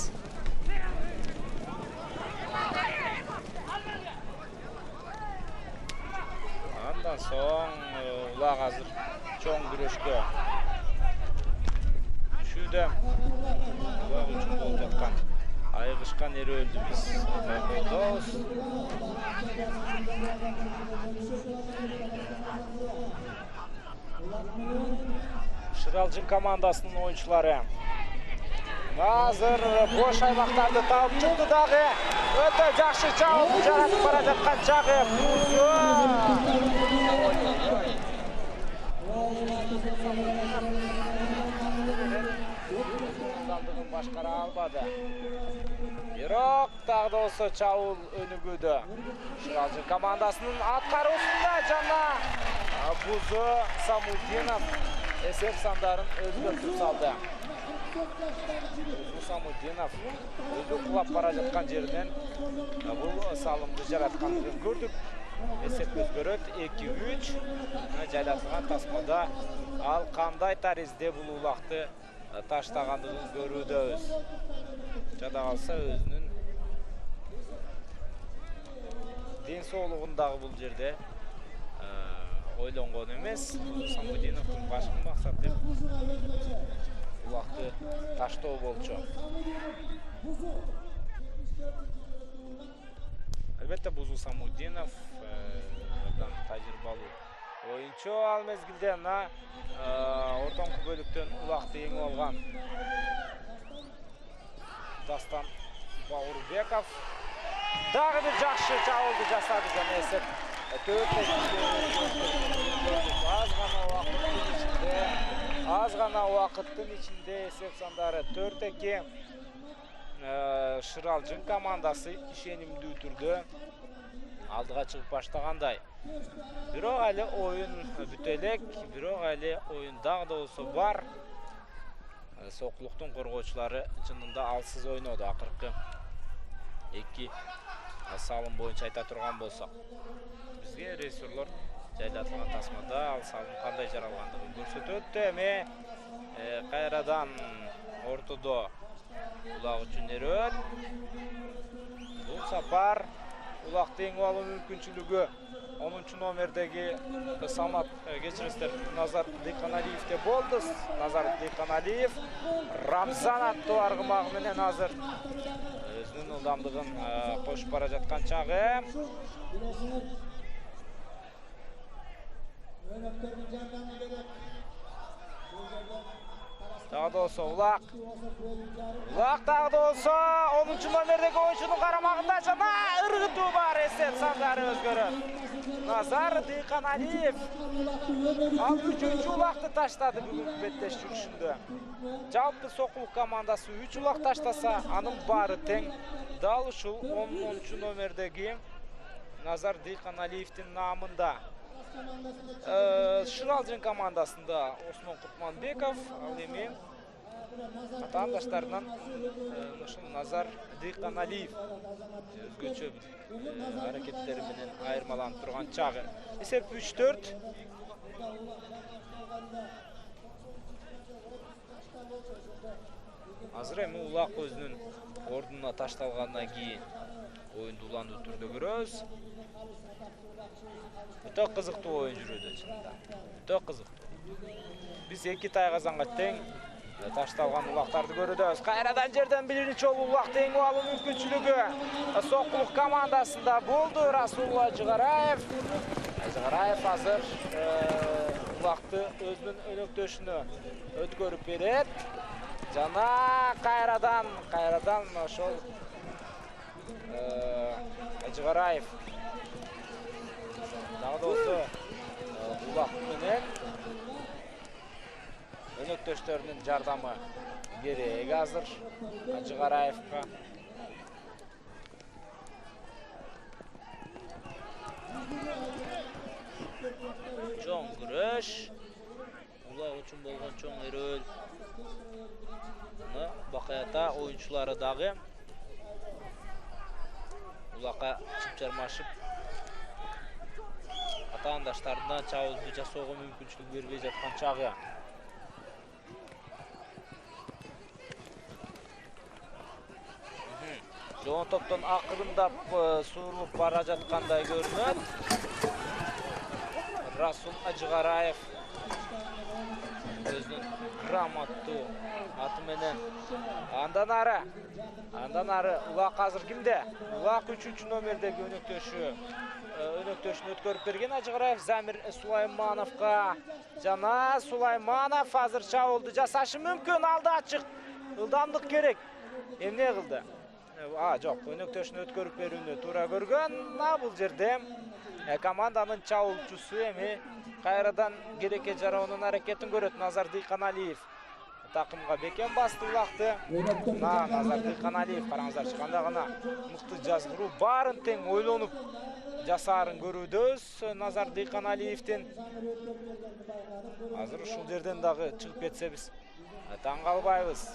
Speaker 1: Андан соң улак азыр чоң күрөшкө түшүүдө. Улак үчүн болуп жаткан айгышкан эрөөлдү биз байкойдобуз. Шыралжын командасынын оюнчулары азыр бош аймактарды таап чыкты дагы. Өтө жакшы чабуул жаратып бара жаткан жагы Бузу. Ылдамдыгын башкара албады. Бирок дагы да болсо чабуул өнүгүүдө. Шыралжын командасынын аткаруусунда жана Бузу Самудинов эсеп сандарын өзгөртүп салды. Самудинов өзү кулап бара жаткан жеринен бул салымды жараткандыгын көрдүк. Эсеп өзгөрөт 2-3. Жайлатылган тасмада ал кандай таризде бул улакты таштагандыгын көрүүдөбүз. Жада калса өзүнүн ден соолугун дагы бул жерде ойлонгон эмес. Самудиновдун башкы максаты улакты таштоо болчу. Албетте Бузу Самудинов тажрыйбалуу оюнчу. Ал мезгилде мына ортоңку бөлүктөн улакты эңип алган Дастан Баурбеков дагы бир жакшы чабуулду жасады жана эсеп 4-2. Аз гана убакыттын ичинде эсеп сандары 4-2. Шыралжын командасы ишенимдүү түрдө алдыга чыгып баштагандай. Бирок али оюн бүтө элек, бирок али оюн дагы да болсо бар. Сокулуктун коргоочулары чынында алсыз ойноду. Акыркы 2 салым боюнча айта турган болсок, бизге режиссерлор жайлатылган тасмада ал салым кандай жаралгандыгын көрсөтөт. Эми кайрадан ортодо улак үчүн эрөөл. Бул сапар улакты эңип алуу мүмкүнчүлүгү 10 номердеги Самат кечиристер Назар Дыйканалиевде болду. Назар Дыйканалиев Рамзан аттуу аргымагы менен азыр өзүнүн ылдамдыгын кошуп бара жаткан чагы. Дагы да болсо улак дагы да болсо 10 номердеги оюнчунун карамагында жана ыргытуу бар. Эсеп сандары өзгөрөт. Назар Дыйканалиев ал 3-чү улакты таштады бүгүнкү беттеш жүрүшүндө. Жалпы Сокулук командасы 3 улак таштаса, анын баары тең. Дал ушул 10 номердеги Назар Дыйканалиевдин наамында. Шыралжын командасында Осмон Кутманбеков, ал эми атаандаштарынан ушул Назар Дыйканалиев өзгөчө аракеттери менен айырмаланып турган чагы. Эсеп 3-4. Азыр эми улак өзүнүн ордуна ташталгандан кийин оюнду уландуу түрдө көрөбүз. Өтө кызыктуу оюн жүрүүдө чынында. Өтө кызыктуу. Биз 2 тайгазанга тең ташталган улактарды көрөбүз. Кайрадан жерден биринчи жолу улакты эңип алуу мүмкүнчүлүгү Сокулук командасында болду. Расулла Жыгараев. Жыгараев азыр улакты өзүнүн өнөктөшүнө өткөрүп берет. Жана кайрадан ошол Жыгараев дагы да болсо улак менен өнөктөштөрүнүн жардамы керек азыр Жыгараевка. Чоң күрөш, улак үчүн болгон чоң эрөөл. Бакаята оюнчулары дагы улакка чыпчармашып атаандаштарына чабуулду жасоого мүмкүнчүлүк бербей жаткан чагы. Жоон топтон акырындап суурулуп бара жаткандай көрүнөт. Расул Ажыгараев өзүнүн грамоттуу аты менен андан ары Улак азыр кимде? Улак 3 номердеги өнөктөшүн өткөрүп берген Ажыгараев Замир Сулаймановго. Жана Сулайманов азыр чабуулду жасашы мүмкүн, алды ачык. Ылдамдык керек. Эмне кылды? Жок, өнөктөшүн өткөрүп берүүнү туура көргөн. Бул жерде команданын чабуулчусу эми кайрадан Кереке жароонун аракетин көрөт. Назар Дыйканалиев такымга бекем басты Улакты. Назар Дыйканалиев караңыздарчы, кандай гана мыкты жазгыруу, баарын тең ойлонуп жасаарын көрүүдөбүз Назар Дыйканалиевдин. Азыр ушул жерден дагы чыгып кетсе биз таң калбайбыз.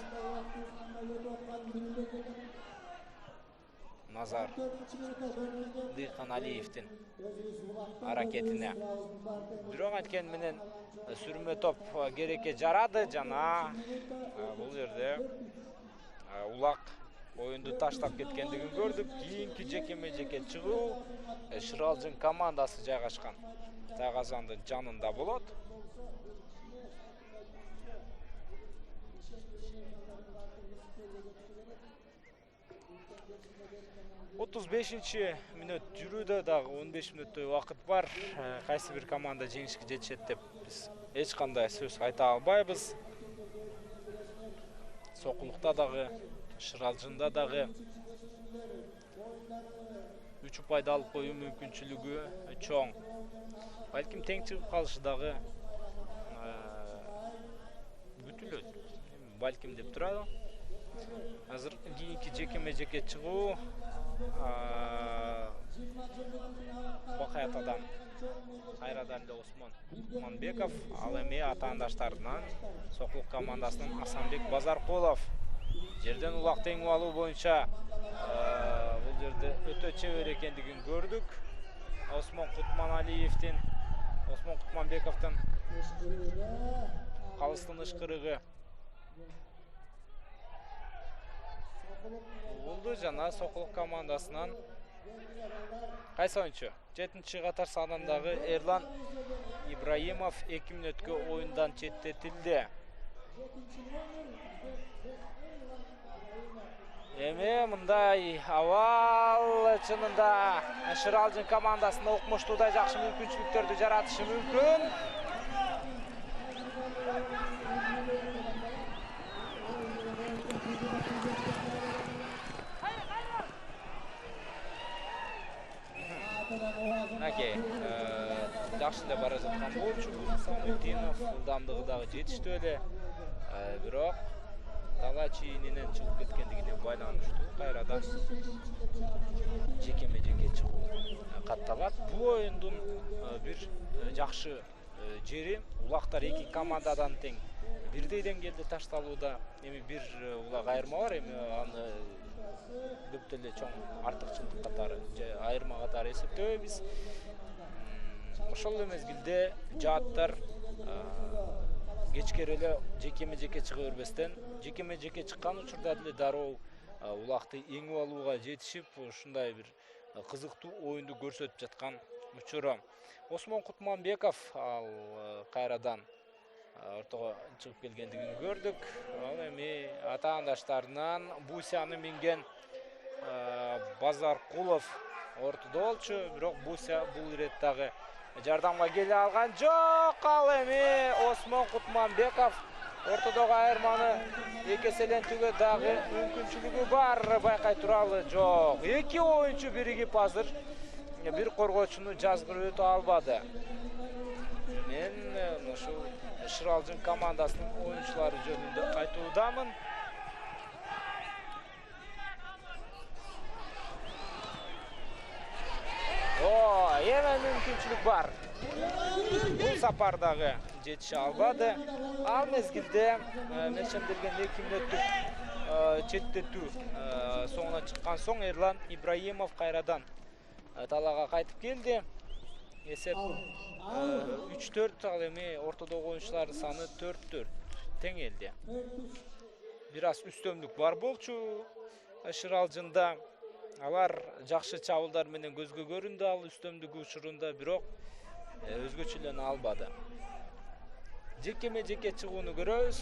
Speaker 1: Назар Дыйканалиевдин аракетине. Бирок анткени менен сүрмө топ Кереке жарады жана бул жерде Улак оюнду таштап кеткендигин көрдүк. Кийинки жекеме-жеке чыгуу Шыралжын командасы жайгашкан Тайгазандын жанында болот. 35 мүнөт жүрүүдө, дагы 15 мүнөттөй убакыт бар. Кайсы бир команда жеңишке жетишет деп биз эч кандай сөз айта албайбыз. Сокулукта дагы, Шыралжында дагы 3 упайды алып коюу мүмкүнчүлүгү чоң. Балким тең чыгып калышы дагы күтүлөт. Балким деп турат. Азыр кийинки жекеме-жеке чыгуу Бакаятадан кайрадан эле Осмон Кутманбеков, ал эми атаандаштарынан Сокулук командасынан Асанбек Базаркулов. Жерден Улак теңип алуу боюнча бул жерде өтө чебер экендигин көрдүк. Осмон Кутманбековдун калыстын ышкырыгы болду жана Сокулук командасынан кайсы оюнчу? 7-катар санындагы Эрлан Ибраимов 2 мүнөткө оюндан четтетилди. Эми мындай абал чынында Шыралжын командасына окмуштуудай жакшы мүмкүнчүлүктөрдү жаратышы мүмкүн. Жакшы эле бара жаткан болчу Самутдинов, ылдамдыгы дагы жетиштүү эле. Бирок дала чийининен чыгып кеткендигине байланыштуу кайрадан жекеме-жеке чыгуу катталат. Бул оюндун бир жакшы жери Улактар эки командадан тең бирдей деңгээлде ташталууда. Эми бир улак айырма бар, эми аны көп деле чоң артыкчылык катары, айырма катары эсептебейбиз. Ошол эле мезгилде жааттар кечкере эле жекеме-жеке чыга бербестен, жекеме-жеке чыккан учурда деле дароо Улакты эңип алууга жетишип, ушундай бир кызыктуу оюнду көрсөтүп жаткан учуру. Осмон Кутманбеков ал кайрадан ортого чыгып келгендигин көрдүк. Ал эми атаандаштарынан Бусяны минген Базаркулов ортодо болчу, бирок Буся бул ирет дагы жардамга келе алган жок. Ал эми Осмон Кутманбеков ортодогу айырманы экеселентүүгө дагы мүмкүнчүлүгү бар. Байкай туралы жок. Эки оюнчу биригип азыр бир коргоочуну жазгырып өтө албады. Мен ушул Шыралжын командасынын оюнчулары жөнүндө айтуудамын. Эми мүмкүнчүлүк бар. Бул сапардагы жетише албады. Ал мезгилде мешемделген 2 мүнөттүк четтетүү соңуна чыккан соң Эрлан Ибраимов кайрадан талаага кайтып келди. Эсеп 3-4, ал эми ортодогу оюнчулардын саны 4-4 тең элди. Бир аз үстөмдүк бар болчу Шыралжында. Алар жакшы чабуулдар менен көзгө көрүндү ал үстөмдүк учурунда, бирок өзгөчөлөнө албады. Жекеме-жеке чыгууну көрөбүз.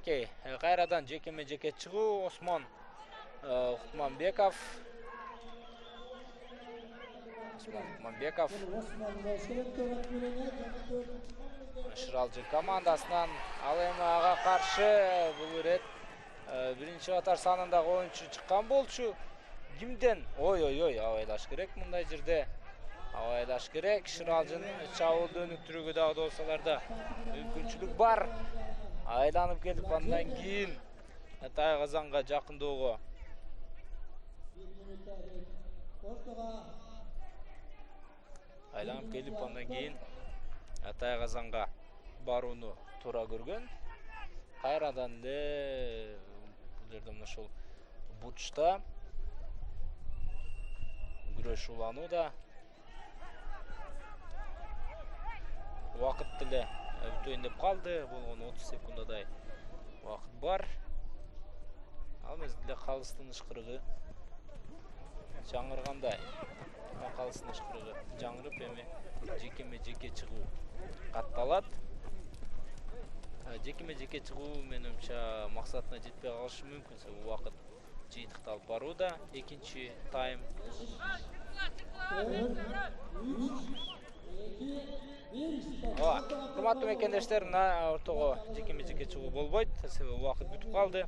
Speaker 1: Окей, кайрадан жекеме-жеке чыгуу. Осмон Кутманбеков. Шыралжын командасынан ал эми ага каршы бул ирет биринчи катар санындагы оюнчу чыккан болчу. Кимден? Ой, абайлаш керек мындай жерде. Абайлаш керек. Шыралжын чабуулду өнүктүрүүгө дагы болсаларда мүмкүнчүлүк бар. Айланып келип андан кийин Атай Казанга жакындоого. Айланып келип андан кийин Атай Казанга барууну туура көргөн. Кайрадан эле бул жерде мына ушул бутчта күрөш уланууда. Убакыт деле бүтөйүн деп калды. Болгону 30 секундадай убакыт бар. Ал мезгилде калыстын ышкырыгы жаңыргандай. Калыстын ышкырыгы жаңырып эми жекеме-жеке чыгуу катталат. Жекеме-жеке чыгуу менимче максатына жетпей калышы мүмкүн. Себеби убакыт жыйынтыкталып барууда. Экинчи тайм. Урматтуу мекендештер, мына ортого жекеме-жеке чыгуу болбойт. Себеби убакыт бүтүп калды.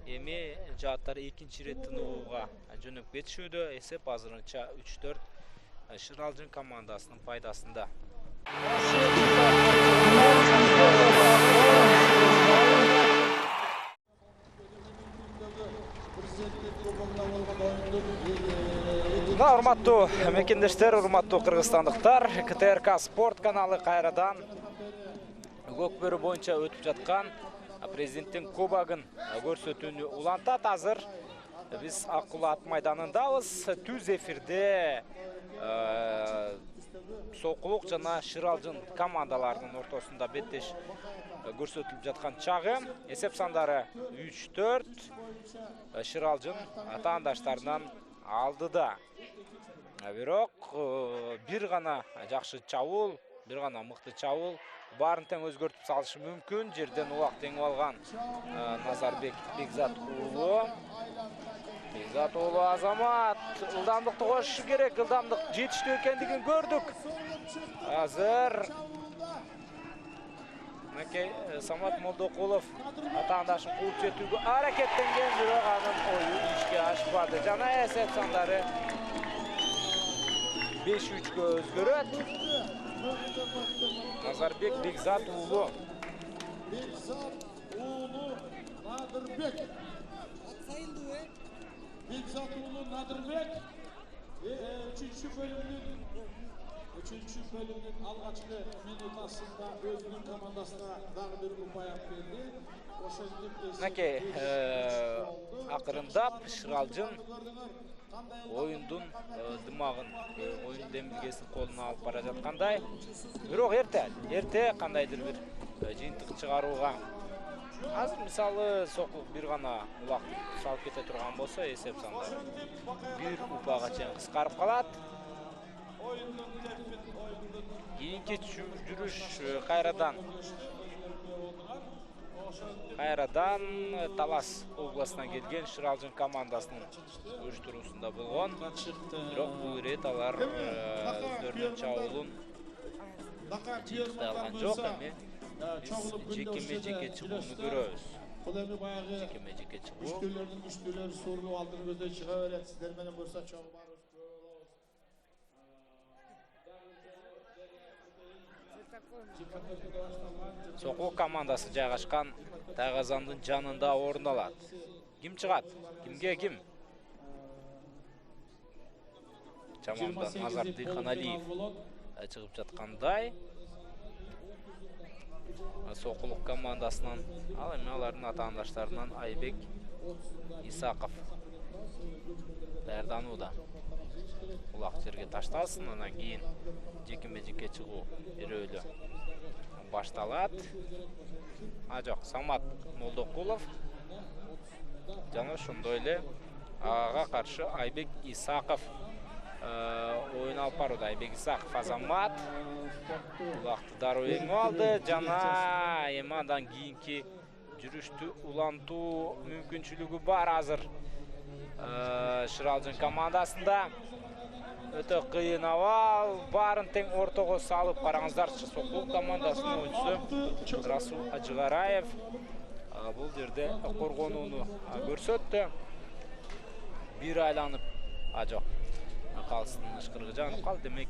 Speaker 1: Эми жааттар экинчи ирет тынууга жөнөп кетишүүдө. Эсеп азырынча 3-4 Шыралжын командасынын пайдасында. Урматтуу мекендештер, урматтуу кыргызстандыктар, КТРК спорт каналы кайрадан Көкбөрү боюнча өтүп жаткан президенттин кубогун көрсөтүүнү улантат. Азыр биз Аккулат майданындабыз. Түз эфирде Сокулук жана Шыралжын командаларынын ортосунда беттеш көрсөтүлүп жаткан чагы. Эсеп сандары 3-4. Шыралжын атаандаштарынан алдыда. Бирок бир гана жакшы чабуул, бир гана мыкты чабуул баарын тең өзгөртүп салышы мүмкүн. Жерден улак теңип алган Назарбек Бекзат уулу. Бекзат уулу Азамат ылдамдыкты кошушу керек. Ылдамдык жетиштүү экендигин көрдүк. Азыр Макей Самат Молдокулов атаандашын кууп жетүүгө аракеттенген, бирок анын ою ишке ашпады. Жана эсеп сандары 5-3-кө өзгөрөт. Назарбек Бекзат уулу.
Speaker 2: Надырбек. Бекзат уулу Надырбек. Üçüncü bölümün alğaçlı minutасында өзүнүн командасына дагы бир упай алып келди.
Speaker 1: Макей акырындап Шыралжын оюндун дымагын, оюн демилгесин колуна алып бара жаткандай. Бирок эрте кандайдыр бир жыйынтык чыгарууга. Азыр мисалы Сокулук бир гана улак салып кете турган болсо, эсеп сандары бир упага чейин кыскарып калат. Кийинки жүрүш кайрадан Талас областынан келген Шыралжын командасынын уюштуруусунда болгон. Бирок бул ирет алар өздөрүнүн чабуулун жыйынтыктай алган жок. Эми жекеме-жеке чыгууну көрөбүз. Жекеме-жеке чыгуу.
Speaker 2: Күчтүүлөрдүн күчтүүлөрү суруу алдын көздөй чыга берет. Сиздер менен болсо чогуу бар.
Speaker 1: Сокулук командасы жайгашкан Тайгазандын жанында орун алат. Ким чыгат? Кимге ким? Чамамда Назар Дыйханалиев чыгып жаткандай. Сокулук командасынан, ал эми алардын атаандаштарынан Айбек Исаков даярданууда. Улак жерге ташталсын, анан кийин жекеме-жеке чыгуу бирөөлө башталат. Жок, Самат Молдокулов жана ошондой эле ага каршы Айбек Исаков ойын алып барууда. Айбек Исаков Азамат улакты дароо эңип алды жана эми андан кийинки жүрүштү улантуу мүмкүнчүлүгү бар азыр Шыралжын командасында. Өтө кыйын абал, барын тең ортого салып караңыздарчы. Сокул командасынын оюнчусу Расул Ажыгараев бул жерде коргонууну көрсөттү. Бир айланып, жок, калыстын ышкырыгы жанып калды. Демек,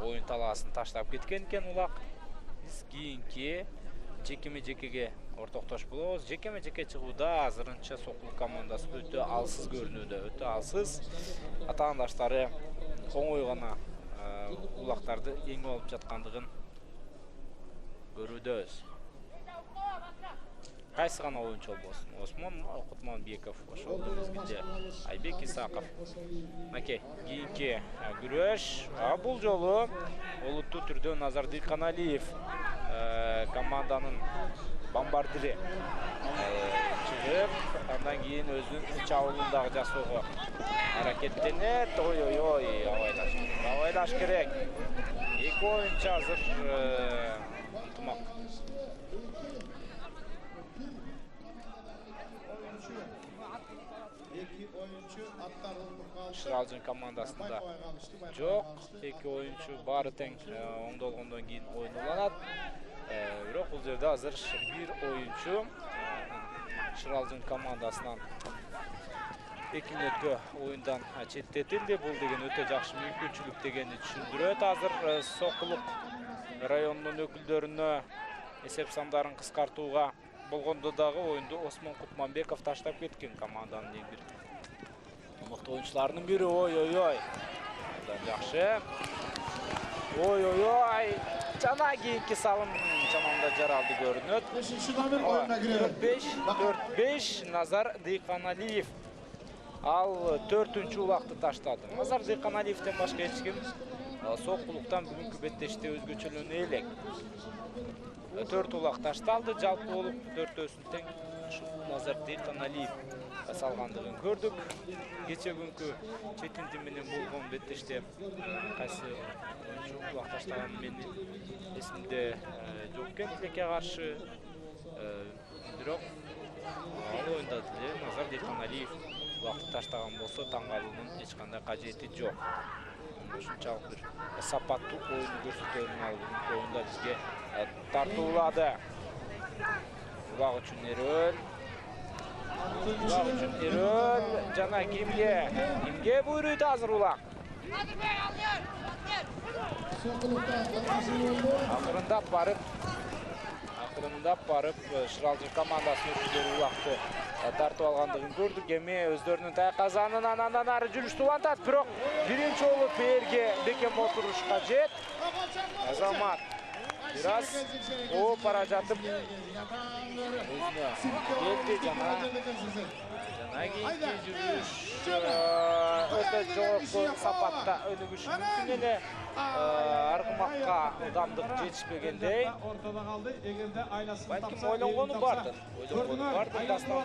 Speaker 1: оюн талаасын таштап кеткен экен улак. Биз кийинки жекеме-жекеге ортоктош болобуз. Жекеме-жеке чыгууда азырынча Сокул командасы өтө алсыз көрүнүүдө. Өтө алсыз. Атаандаштары оңой гана улактарды эңип алып жаткандыгын көрүүдөбүз. Кайсы гана оюнчу болбосун. Осмон Кутманбеков, ошол мезгилде Айбек Исаков. Макей, кийинки күрөш. Бул жолу олуттуу түрдө Назар Дыйканалиев команданын бомбардири чыгып, андан кийин өзүнүн чабуулундагы жасоого аракеттенет. Ой, абайлаш керек. Эки оюнчу азыр ынтымак. Шыралжын командасында жок, эки оюнчу баары тең оңдолгондон кийин оюн уланат. Бирок бул жерде азыр бир оюнчу Шыралжын командасынан экинетке оюндан четтетилди. Бул деген өтө жакшы мүмкүнчүлүк дегенди түшүндүрөт. Азыр Сокулук районунун өкүлдөрүнө эсеп самдарын кыскартууга болгондо дагы оюнду Осмон Кутманбеков таштап кеткен. Команданын эң бир мыкты оюнчуларынын бири. Ой. Жакшы. Ой. Жана кийинки салым чамамда жаралды көрүнөт. 4-5 Назар Дыйканалиев. Ал 4-чү улакты таштады. Назар Дыйканалиевден башка эч ким Сокулуктан бүгүнкү беттеште өзгөчөлөнө элек. 4 улак ташталды, жалпы болуп 4-өсүн тең Назар Дыйканалиев салгандыгын көрдүк. Кече күнкү четинти менен болгон беттеште кайсы оюнчу улак таштаганы менин эсимде жок экен Тилекке каршы. Бирок ал оюнда деле Назар Дыйканалиев улакты таштаган болсо таң калуунун эч кандай кажети жок. Ушунчалык бир сапаттуу оюн көрсөтөөрүн алып оюнда бизге тартуулады. Улак үчүн эрөөл. Жана кимге буйруйт азыр улак? Акырындап барып Шыралжын командасынын өкүлдөрү улакты тартып алгандыгын көрдүк. Эми өздөрүнүн тайказанынан андан ары жүрүштү улантат. Бирок биринчи болуп Берге бекем отуруш кажет. Азамат бираз бара жатып өзүнө келди жана кийинки жүрүш өтө жогорку сапатта өнүгүшү мүмкүн эле. Аргымакка ылдамдык жетишпегендей. Балким ойлонгону бардыр. Дастан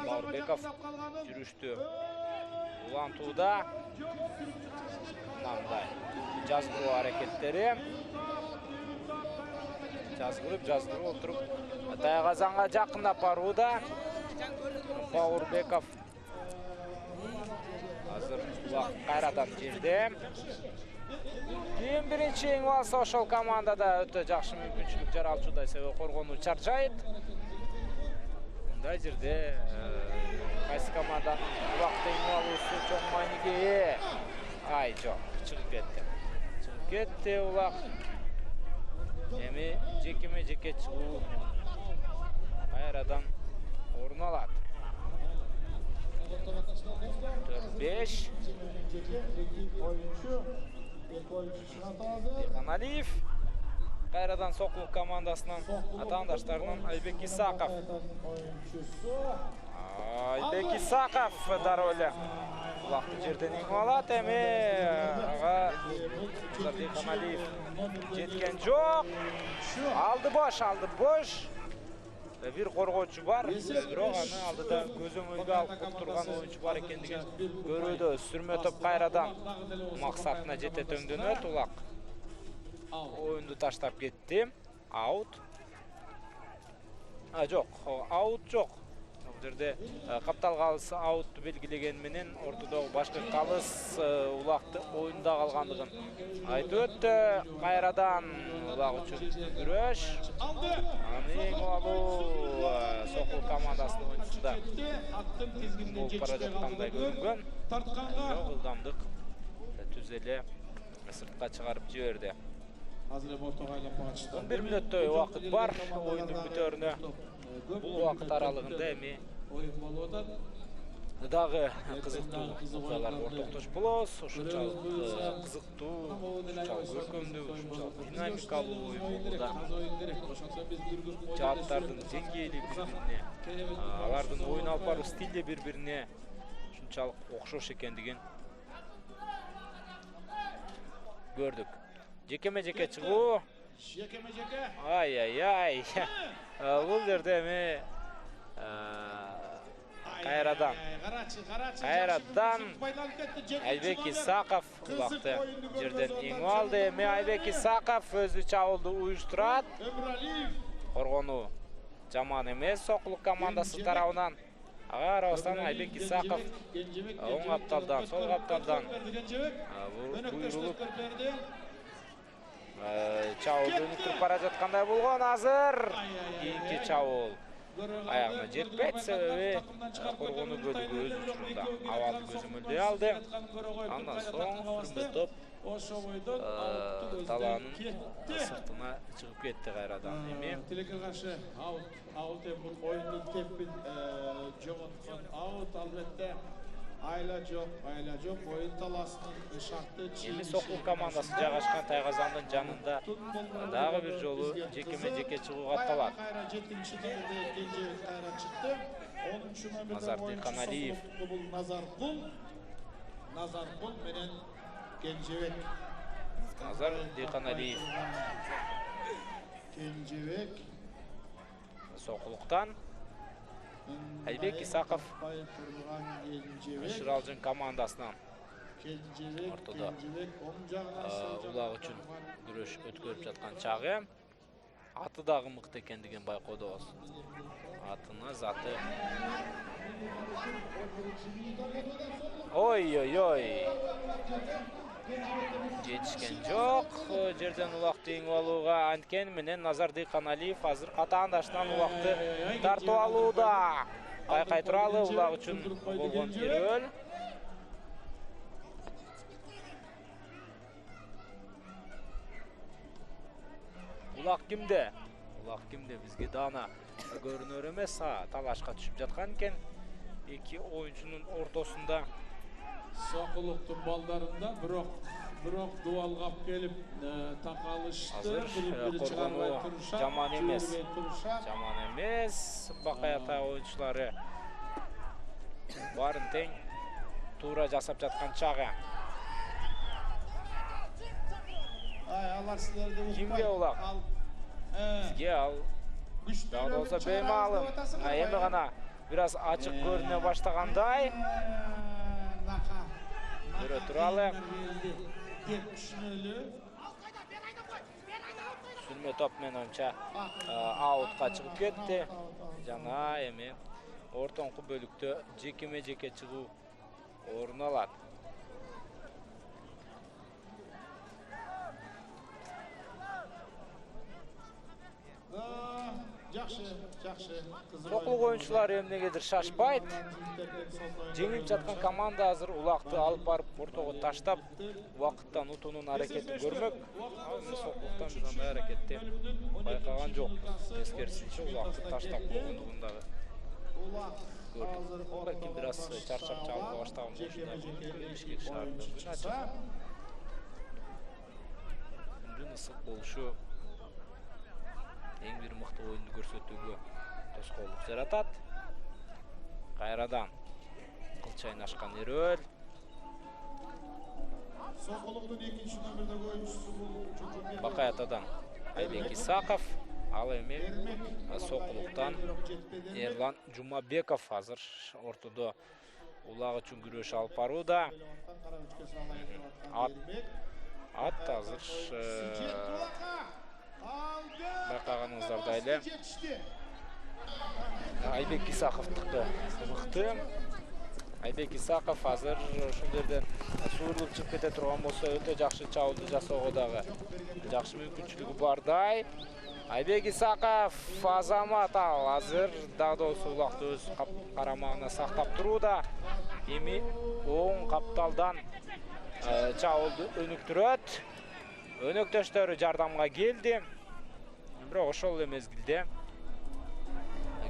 Speaker 1: Баурбеков жүрүштү улантууда. Мындай жазгыруу аракеттери. Жазгырып отуруп тайгазанга жакындап барууда. Баурбеков азыр улак кайрадан жерде. Ким биринчи эң алса ошол командада өтө жакшы мүмкүнчүлүк жаралчудай себеби коргонуу чаржайт. Мындай жерде кайсы команданын улакты эң алуусу чоң мааниге ээ. Жок, чыгып кетти улак. Эми жекеме-жеке чыгуу кайрадан орун алат. 4-5 Дыйканалиев кайрадан Сокулук командасынан атаандаштарынан Айбек Исаков. Айбек Исақов дароо эле улакты жерден иңип алат. Эми ага Назар Дыйканалиев жеткен жок. Алды бош. Бир коргоочу бар, бирок аны алдыда көзөмөлгө алып турган оюнчу бар экендигин көрүүдө. Сүрмө топ кайрадан максатына жете төңдөнөт. Улак оюнду таштап кетти. Аут. Жок, аут жок. Бул жерде каптал калыс аутты белгилеген менен ортодогу башкы калыс улакты оюнда калгандыгын айтып өттү. Кайрадан улак үчүн күрөш. Аны эң алуу Сокул командасынын оюнчусунда болуп бара жаткандай көрүнгөн. Бирок ылдамдык түз эле сыртка чыгарып жиберди. 11 мүнөттөй убакыт бар оюндун бүтөрүнө. Бул убакыт аралыгында эми дагы кызыктуу окуялар ортоктошуп болобуз. Ушунчалык кызыктуу, ушунчалык көркөмдүү, ушунчалык динамикалуу оюн болууда. Жааттардын деңгээли бири-бирине, алардын оюн алып баруу стили бири-бирине ушунчалык окшош экендигин көрдүк. Жекеме-жеке чыгуу. Ай. Бул жерде эми кайрадан Айбек Исақов улакты жерден эңип алды. Эми Айбек Исақов өзү чабуулду уюштурат. Коргонуу жаман эмес Сокулук командасы тарабынан. Ага карабастан Айбек Исақов оң капталдан, сол капталдан буйрулуп чабуулду өнүктүрүп бара жаткандай болгон. Азыр кийинки чабуул аягына жетпейт, себеби коргонуу бөлүгү өз учурунда абалды көзөмөлдөй алды. Андан соң сүрмө топ талаанын сыртына чыгып кетти кайрадан. Эми
Speaker 2: тилекке каршы аут оюнду теппин жоготкон аут албетте айла жок оюн талаасынын шарты.
Speaker 1: Эми Сокул командасы жайгашкан Тайгазандын жанында дагы бир жолу жекеме-жеке чыгуу катталат.
Speaker 2: 7-нчи номерде Кенжебек кайра чыкты. 10-нчу номерде
Speaker 1: Назар Дыйканалиев.
Speaker 2: Назар Кул менен Кенжебек.
Speaker 1: Назар Дыйканалиев.
Speaker 2: Кенжебек.
Speaker 1: Сокулуктан Айбек Исақов Шыралжын командасынан ортодо улак үчүн күрөш өткөрүп жаткан чагы. Аты дагы мыкты экендигин байкоодобуз. Атына заты. Ой. Жетишкен жок. Жерден улакты эңип алууга анткен менен Назар Дыйканалиев азыр катаандашынан улакты тартып алууда. Байкай туралы улак үчүн болгон эрөөл. Улак кимде? Бизге дана көрүнөр эмес. Талашка түшүп жаткан экен. Эки оюнчунун ортосунда.
Speaker 2: Сокулуктун балдарында бирок дубалгап келип такалышты.
Speaker 1: Азыр коргонуу жаман эмес. Бакаята оюнчулары барын тең туура жасап жаткан чагы.
Speaker 2: Алар силерди
Speaker 1: Кимге улак? Бизге ал дагы болсо беймаалым. Эми гана бир аз ачык көрүнө баштагандай. Көрө туралы. Сүрмө топ менимче аутка чыгып кетти. Жана эми ортоңку бөлүктө жекеме-жеке чыгуу орун алат. Сокул оюнчулары эмнегедир шашпайт. Жеңип жаткан команда азыр улакты алып барып ортого таштап, убакыттан утуунун аракетин көрмөк. Сокулуктан биз андай аракетти байкаган жокпуз. Тескерисинче улакты таштап койгондугун дагы көрдүк. Балким бир аз чарчап чабыла баштаган болушунда Бишкек шаарында күн ачык. Күндүн ысык болушу эң бир мыкты оюнду көрсөтүүгө тоскоолдук жаратат. Кайрадан кылчайнашкан Эрөл.
Speaker 2: Sokoluk'un ikinci nömerdeki oyuncusu bu.
Speaker 1: Бакаятадан Айбек Исаков, ал эми Сокулуктан Эрлан Жумабеков азыр ортодо улак үчүн күрөш алып барууда. Ат азыр байкаганыңыздардай эле Айбек Исаковтуку мыкты. Айбек Исаков азыр ушул жерден суурулуп чыгып кете турган болсо өтө жакшы чабуулду жасоого дагы жакшы мүмкүнчүлүгү бардай. Айбек Исаков Азамат ал азыр дагы улакты өз карамагына сактап турууда. Эми оң капталдан чабуулду өнүктүрөт. Өнөктөштөрү жардамга келди. Бирок ошол эле мезгилде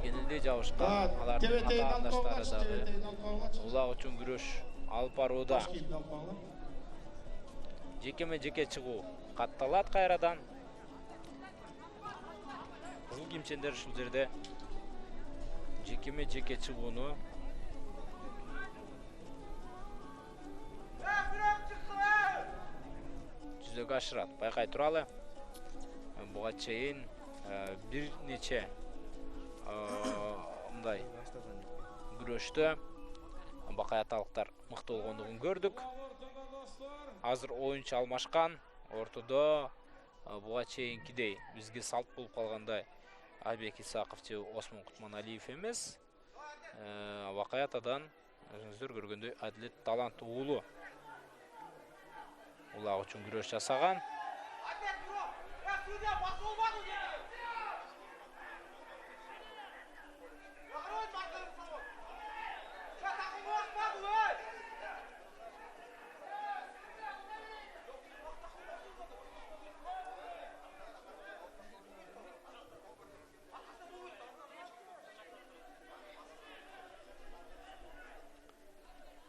Speaker 1: кененде жабышкан алардын атаандаштары дагы улак үчүн күрөш алып барууда. Жекеме-жеке чыгуу катталат кайрадан. Кызыл кийимчендер ушул жерде жекеме-жеке чыгууну жүзөгө ашырат. Байкай туралы. Буга чейин бир нече мындай күрөштө бакаяталыктар мыкты болгондугун көрдүк. Азыр оюнчу алмашкан. Ортодо буга чейинкидей бизге салт болуп калгандай Айбек Исаков же Осмон Кутманалиев эмес. Бакаятадан өзүңүздөр көргөндөй Адилет Талант уулу улак үчүн күрөш жасаган.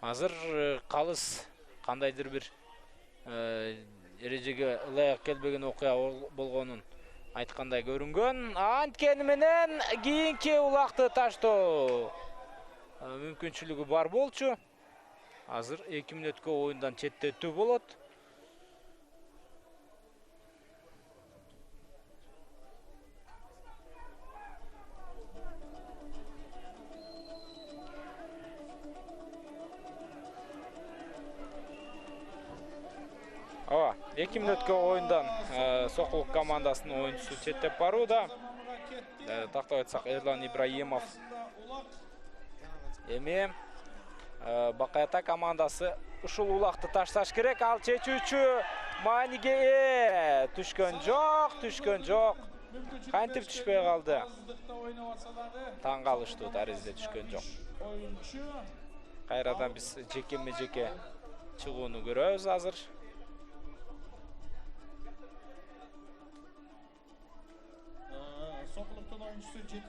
Speaker 1: Азыр калыс кандайдыр бир эрежеге ылайык келбеген окуя болгонун айткандай көрүнгөн. Анткени менен кийинки улакты таштоо мүмкүнчүлүгү бар болчу. Азыр 2 мүнөткө оюндан четтетүү болот. Ооба, 2 мүнөткө оюндан Сокулук командасынын оюнчусу четтеп барууда. Тактап айтсак Эрлан Ибраимов. Эми Бакаята командасы ушул улакты ташташ керек. Ал чечүүчү мааниге түшкөн жок. Кантип түшпөй калды? Таң калыштуу таризде түшкөн жок. Кайрадан биз жекеме-жеке чыгууну көрөбүз азыр.
Speaker 2: Sokuluk'tan oyuncusu 7.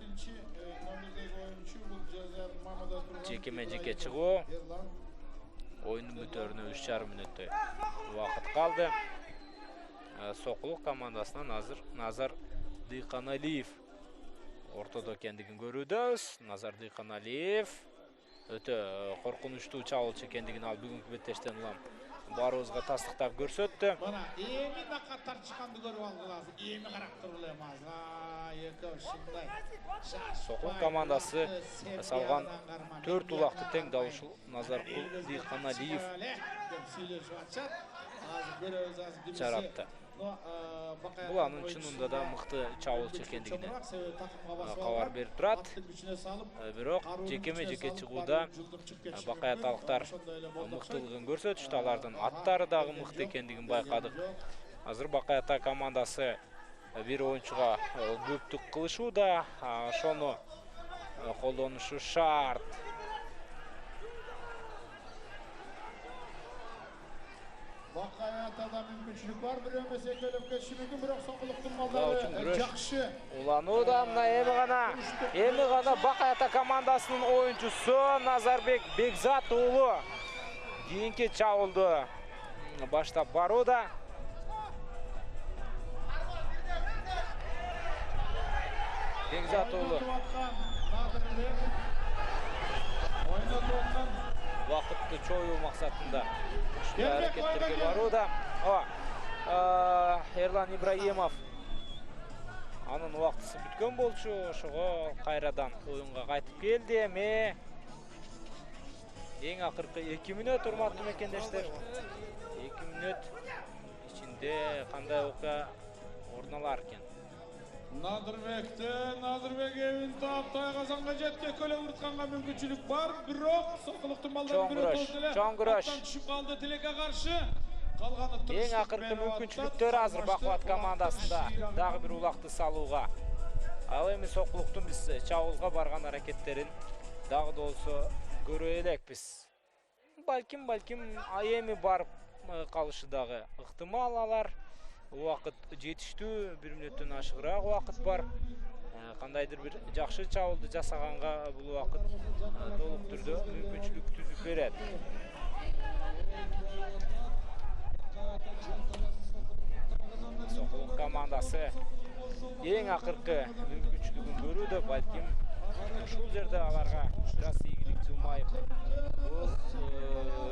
Speaker 2: nömerdeki oyuncu bu Cezayir Mamada Turgan.
Speaker 1: Жекеме-жеке чыгуу. Oyunun бүтөрүнө 3,5 мүнөттөй убакыт калды. Сокулук командасынан азыр Назар Дыйканалиев ортодо экендигин көрүүдөбүз. Назар Дыйканалиев өтө коркунучтуу чабуулчу экендигин ал бүгүнкү беттештен улам баарыбызга тастыктап көрсөттү.
Speaker 2: Бана эми накаттар чыкканды көрүп алдыңыз. Эми карап туруп элемиз.
Speaker 1: Сокулук командасы салган 4 улакты тең дал ушул Назар Дыйканалиев жаратты. Бул анын чынында да мыкты чабуулчу экендигине кабар берип турат. Бирок жекеме-жеке чыгууда бакаяталыктар мыктылыгын көрсөтүштү. Алардын аттары дагы мыкты экендигин байкадык. Азыр Бакаята командасы бир оюнчуга көптүк кылышууда. Ошону колдонушу шарт.
Speaker 2: Бакаятада мүмкүнчүлүк бар, бирөө эмес экөөлөп кетиши мүмкүн, бирок Сокулуктун балдары жакшы.
Speaker 1: Уланууда мына эми гана Бакаята командасынын оюнчусу Назарбек Бекзат уулу кийинки чабуулду баштап барууда. Бекзат уулу
Speaker 2: өтіп отқан.
Speaker 1: Вакытты чоюу максатында күчтүү аракеттерге барууда. Эрлан Ибраимов анын убактысы бүткөн болчу, ошого кайрадан оюнга кайтып келди. Эми эң акыркы 2 мүнөт урматтуу мекендештер. 2 мүнөт ичинде кандай окуя орун алар экен?
Speaker 2: Надырбек эбин таптай казанга жетке көлө уртканга мүмкүнчүлүк бар, бирок Сокулуктун балдары
Speaker 1: чоң күрөш.
Speaker 2: түшүп калды Тилекке каршы. Калганы
Speaker 1: Эң акыркы мүмкүнчүлүктөр азыр Бакубат командасында дагы бир улакты салууга. Ал эми Сокулуктун биз чабуулга барган аракеттерин дагы да болсо көрө элекпиз. Балким эми барып калышы дагы ыктымал алар. Убакыт жетиштүү, 1 мүнөттөн ашыгыраак убакыт бар. Кандайдыр бир жакшы чабуулду жасаганга бул убакыт толук түрдө мүмкүнчүлүк түзүп берет. Сокулук командасы эң акыркы мүмкүнчүлүгүн көрүүдө, балким ушул жерде аларга бир аз ийгилик жылмайып, бул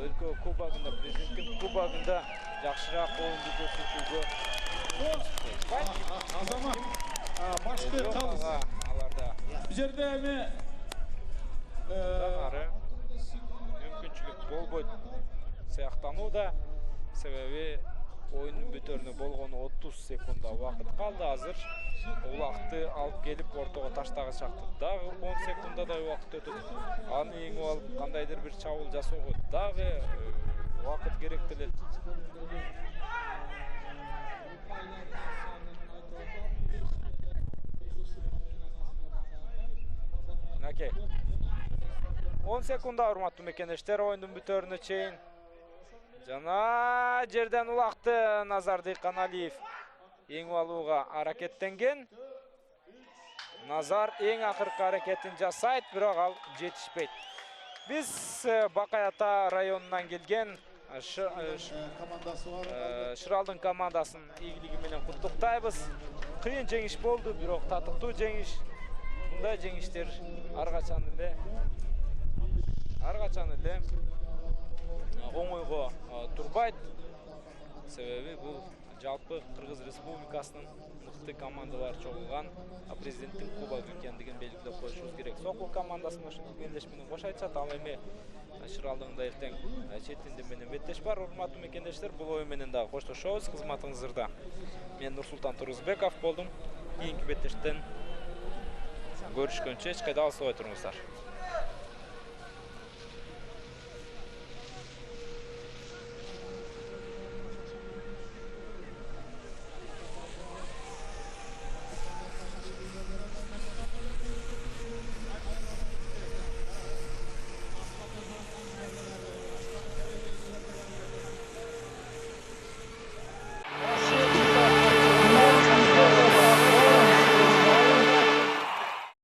Speaker 1: өлкө кубогунда, президенттин кубогунда жакшыраак оюнду көрсөтүүгө
Speaker 2: Азамат башты талыс.
Speaker 1: Аларда
Speaker 2: Бу жерде эми
Speaker 1: ары мүмкүнчүлүк болбойт сыяктанууда. Себеби оюндун бүтөрүнө болгону 30 секунда убакыт калды. Азыр улакты алып келип ортого таштагычакты. Дагы 10 секундадай убакыт өтөт. Аны эңип алып кандайдыр бир чабуул жасоого дагы убакыт керектелет. Окей. 10 секунда урматтуу мекендештер, оюндун бүтөрүнө чейин. Жана жерден улакты Назар Дыйканалиев эңип алууга аракеттенген. Назар эң акыркы аракетин жасайт, бирок ал жетишпейт. Биз Бакай Ата районунан келген Шыралдын командасын ийгилиги менен куттуктайбыз. Кыйын жеңиш болду, бирок татыктуу жеңиш. Мындай жеңиштер ар качан эле оңойго турбайт. Себеби бул жалпы Кыргыз Республикасынын мыкты командалары чогулган президенттин кубогу экендигин белгилеп коюшубуз керек. Сокул командасына ушул белдеш менен кош айтышат. Ал эми Шыралдыңда эртең четинде менен беттеш бар. Урматтуу мекендештер, бул оюн менен дагы коштошобуз. Кызматыңыздарда мен Нурсултан Турузбеков болдум. Кийинки беттештен көрүшкөнчө эч кайда алыспай туруңуздар.